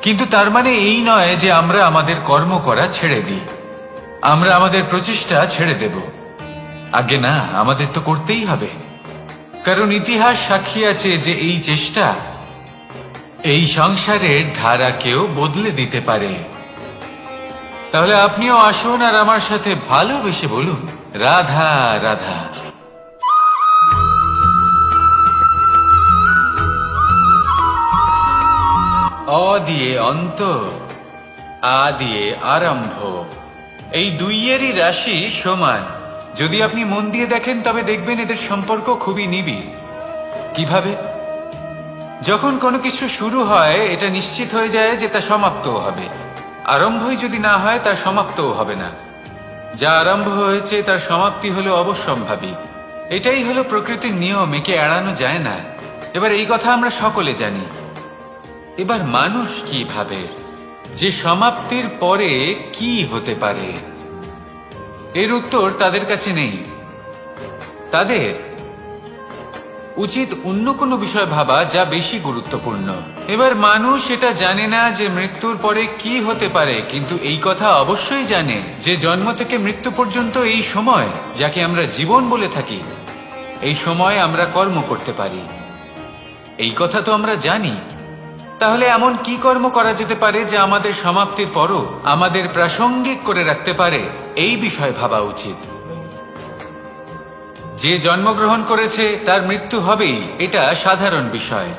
কিন্তু তার মানে এই নয় যে আমরা আমাদের কর্ম করা ছেড়ে দিই, আমরা আমাদের প্রচেষ্টা ছেড়ে দেব। আগে না, আমাদের তো করতেই হবে, কারণ ইতিহাস সাক্ষী আছে যে এই চেষ্টা এই সংসারের ধারাকেও বদলে দিতে পারে। তাহলে আপনিও আসুন আর আমার সাথে ভালোবেসে বলুন, রাধা রাধা। অ দিয়ে অন্ত, আ দিয়ে আরম্ভ, এই দুইয়েরই রাশি সমান। যদি আপনি মন দিয়ে দেখেন তবে দেখবেন এদের সম্পর্ক খুবই নিবিড়। কিভাবে? যখন কোনো কিছু শুরু হয় এটা নিশ্চিত হয়ে যায় যে তা সমাপ্তও হবে। আরম্ভই যদি না হয় তার সমাপ্তও হবে না। যা আরম্ভ হয়েছে তার সমাপ্তি হলো অবশ্যম্ভাবী। এটাই হলো প্রকৃতির নিয়ম, একে এড়ানো যায় না। এবার এই কথা আমরা সকলে জানি। এবার মানুষ কি ভাবে যে সমাপ্তির পরে কি হতে পারে, এর উত্তর তাদের কাছে নেই। তাদের উচিত অন্য কোনো বিষয় ভাবা যা বেশি গুরুত্বপূর্ণ। এবার মানুষ এটা জানে না যে মৃত্যুর পরে কি হতে পারে, কিন্তু এই কথা অবশ্যই জানে যে জন্ম থেকে মৃত্যু পর্যন্ত এই সময়, যাকে আমরা জীবন বলে থাকি, এই সময় আমরা কর্ম করতে পারি। এই কথা তো আমরা জানি। তাহলে এমন কি কর্ম করা যেতে পারে যা আমাদের সমাপ্তির পরও আমাদের প্রাসঙ্গিক করে রাখতে পারে, এই বিষয়ে ভাবা উচিত। যে জন্মগ্রহণ করেছে তার মৃত্যু হবেই, এটা সাধারণ বিষয়।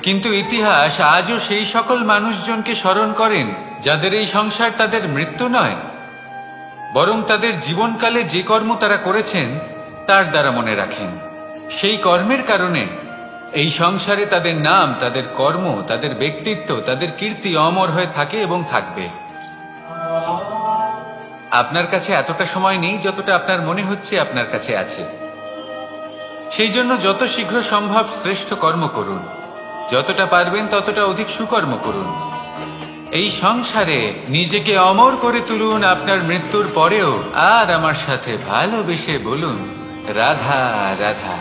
কিন্তু ইতিহাস আজও সেই সকল মানুষজনকে স্মরণ করেন যাদের এই সংসার তাদের মৃত্যু নয়, বরং তাদের জীবনকালে যে কর্ম তারা করেছেন তার দ্বারা মনে রাখেন। সেই কর্মের কারণে এই সংসারে তাদের নাম, তাদের কর্ম, তাদের ব্যক্তিত্ব, তাদের কীর্তি অমর হয়ে থাকে এবং থাকবে। আপনার কাছে এতটা সময় নেই যতটা আপনার মনে হচ্ছে আপনার কাছে আছে। সেই জন্য যত শীঘ্র সম্ভব শ্রেষ্ঠ কর্ম করুন, যতটা পারবেন ততটা অধিক সুকর্ম করুন। এই সংসারে নিজেকে অমর করে তুলুন আপনার মৃত্যুর পরেও। আর আমার সাথে ভালোবেসে বলুন, রাধা রাধা।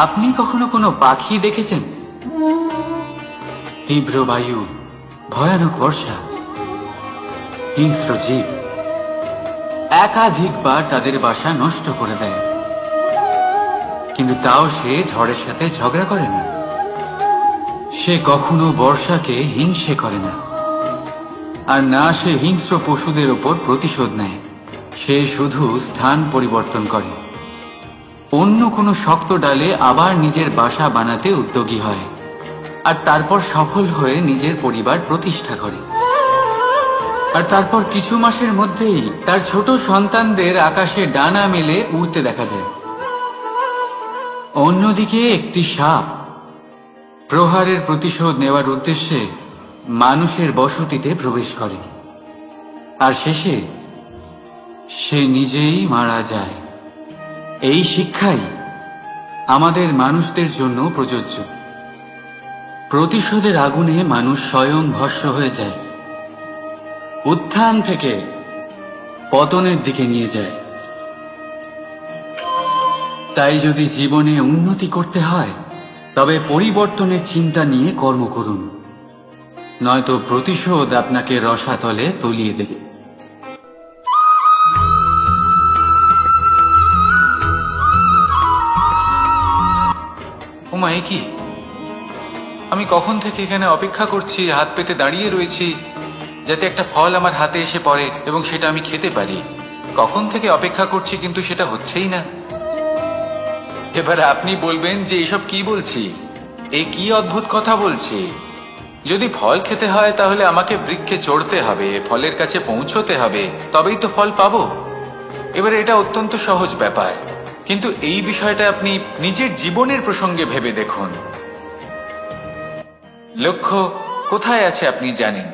আপনি কখনো কোনো পাখি দেখেছেন? তীব্র বায়ু, ভয়ানক বর্ষা, হিংস্র জীব একাধিকবার তাদের বাসা নষ্ট করে দেয়, কিন্তু তাও সে ঝড়ের সাথে ঝগড়া করে না। সে কখনো বর্ষাকে হিংসে করে না, আর না সে হিংস্র পশুদের ওপর প্রতিশোধ নেয়। সে শুধু স্থান পরিবর্তন করে, অন্য কোনো শক্ত ডালে আবার নিজের বাসা বানাতে উদ্যোগী হয়, আর তারপর সফল হয়ে নিজের পরিবার প্রতিষ্ঠা করে। আর তারপর কিছু মাসের মধ্যেই তার ছোট সন্তানদের আকাশে ডানা মেলে উড়তে দেখা যায়। অন্যদিকে একটি সাপ প্রহারের প্রতিশোধ নেওয়ার উদ্দেশ্যে মানুষের বসতিতে প্রবেশ করে, আর শেষে সে নিজেই মারা যায়। এই শিক্ষাই আমাদের মানুষদের জন্য প্রযোজ্য। প্রতিশোধের আগুনে মানুষ স্বয়ং ভস্ম হয়ে যায়, উত্থান থেকে পতনের দিকে নিয়ে যায়। তাই যদি জীবনে উন্নতি করতে হয় তবে পরিবর্তনের চিন্তা নিয়ে কর্ম করুন, নয়তো প্রতিশোধ আপনাকে রসাতলে তলিয়ে দেবে। ওমা, এ কি? আমি কখন থেকে এখানে অপেক্ষা করছি, হাত পেতে দাঁড়িয়ে রয়েছি যাতে একটা ফল আমার হাতে এসে পড়ে এবং সেটা আমি খেতে পারি। কখন থেকে অপেক্ষা করছি, কিন্তু সেটা হচ্ছেই না। এবার আপনি বলবেন যে এসব কি বলছি, এই কি অদ্ভুত কথা বলছি। যদি ফল খেতে হয় তাহলে আমাকে বৃক্ষে চড়তে হবে, ফলের কাছে পৌঁছতে হবে, তবেই তো ফল পাবো। এবার এটা অত্যন্ত সহজ ব্যাপার, কিন্তু এই বিষয়টা আপনি নিজের জীবনের প্রসঙ্গে ভেবে দেখুন। লক্ষ্য কোথায় আছে আপনি জানেন,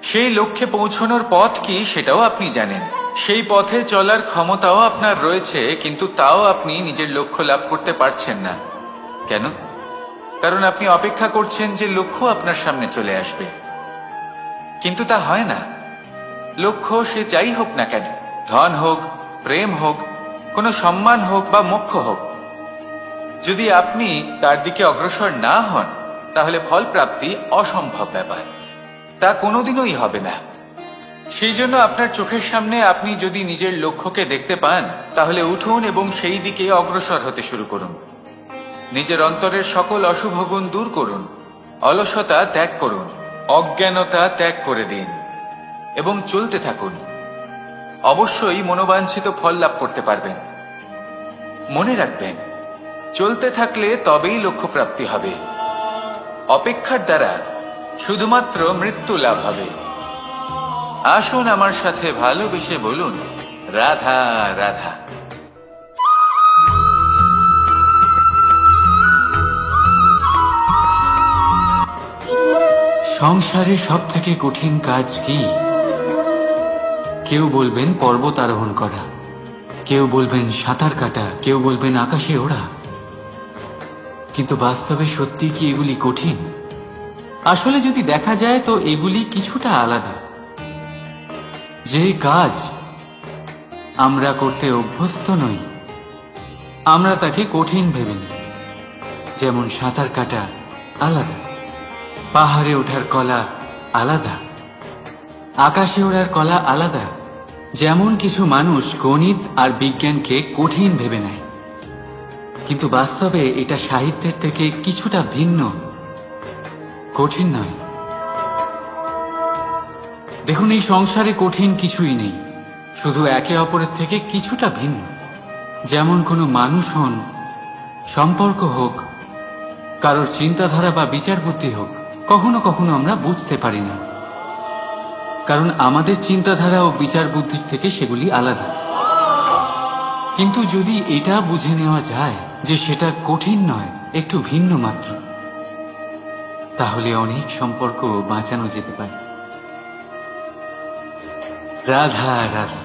সেই লক্ষ্যে পৌঁছানোর পথ কি সেটাও আপনি জানেন, সেই পথে চলার ক্ষমতাও আপনার রয়েছে, কিন্তু তাও আপনি নিজের লক্ষ্য লাভ করতে পারছেন না। কেন? কারণ আপনি অপেক্ষা করছেন যে লক্ষ্য আপনার সামনে চলে আসবে, কিন্তু তা হয় না। লক্ষ্য সে যাই হোক না কেন, ধন হোক, প্রেম হোক, কোনো সম্মান হোক বা মোক্ষ হোক, যদি আপনি তার দিকে অগ্রসর না হন তাহলে ফল প্রাপ্তি অসম্ভব ব্যাপার। তা কোনোদিনই হবে না। সেই জন্য আপনার চোখের সামনে আপনি যদি নিজের লক্ষ্যকে দেখতে পান, তাহলে উঠুন এবং সেই দিকে অগ্রসর হতে শুরু করুন। নিজের অন্তরের সকল অশুভ গুণ দূর করুন, অলসতা ত্যাগ করুন, অজ্ঞানতা ত্যাগ করে দিন এবং চলতে থাকুন। অবশ্যই মনোবাঞ্ছিত ফল লাভ করতে পারবেন। মনে রাখবেন, চলতে থাকলে তবেই লক্ষ্য প্রাপ্তি হবে। অপেক্ষার দ্বারা শুধুমাত্র মৃত্যু লাভ হবে। আসুন আমার সাথে ভালোবেসে বলুন, রাধা রাধা। সংসারে সব থেকে কঠিন কাজ কি? কেউ বলবেন পর্বত আরোহণ করা, কেউ বলবেন সাঁতার কাটা, কেউ বলবেন আকাশে ওড়া। কিন্তু বাস্তবে সত্যি কি এগুলি কঠিন? আসলে যদি দেখা যায় তো এগুলি কিছুটা আলাদা। যে কাজ আমরা করতে অভ্যস্ত নই, আমরা তাকে কঠিন ভেবে নিই। যেমন সাঁতার কাটা আলাদা, পাহাড়ে ওঠার কলা আলাদা, আকাশে ওড়ার কলা আলাদা। যেমন কিছু মানুষ গণিত আর বিজ্ঞানকে কঠিন ভেবে নেয়, কিন্তু বাস্তবে এটা সাহিত্যের থেকে কিছুটা ভিন্ন, কঠিন নয়। দেখুন, এই সংসারে কঠিন কিছুই নেই, শুধু একে অপরের থেকে কিছুটা ভিন্ন। যেমন কোনো মানুষ হন, সম্পর্ক হোক, কারোর চিন্তাধারা বা বিচার বুদ্ধি হোক, কখনো কখনো আমরা বুঝতে পারি না, কারণ আমাদের চিন্তাধারা ও বিচার বুদ্ধির থেকে সেগুলি আলাদা। কিন্তু যদি এটা বুঝে নেওয়া যায় যে সেটা কঠিন নয়, একটু ভিন্ন মাত্র, তাহলে অনেক সম্পর্ক বাঁচানো যেতে পারে। রাধা রাধা।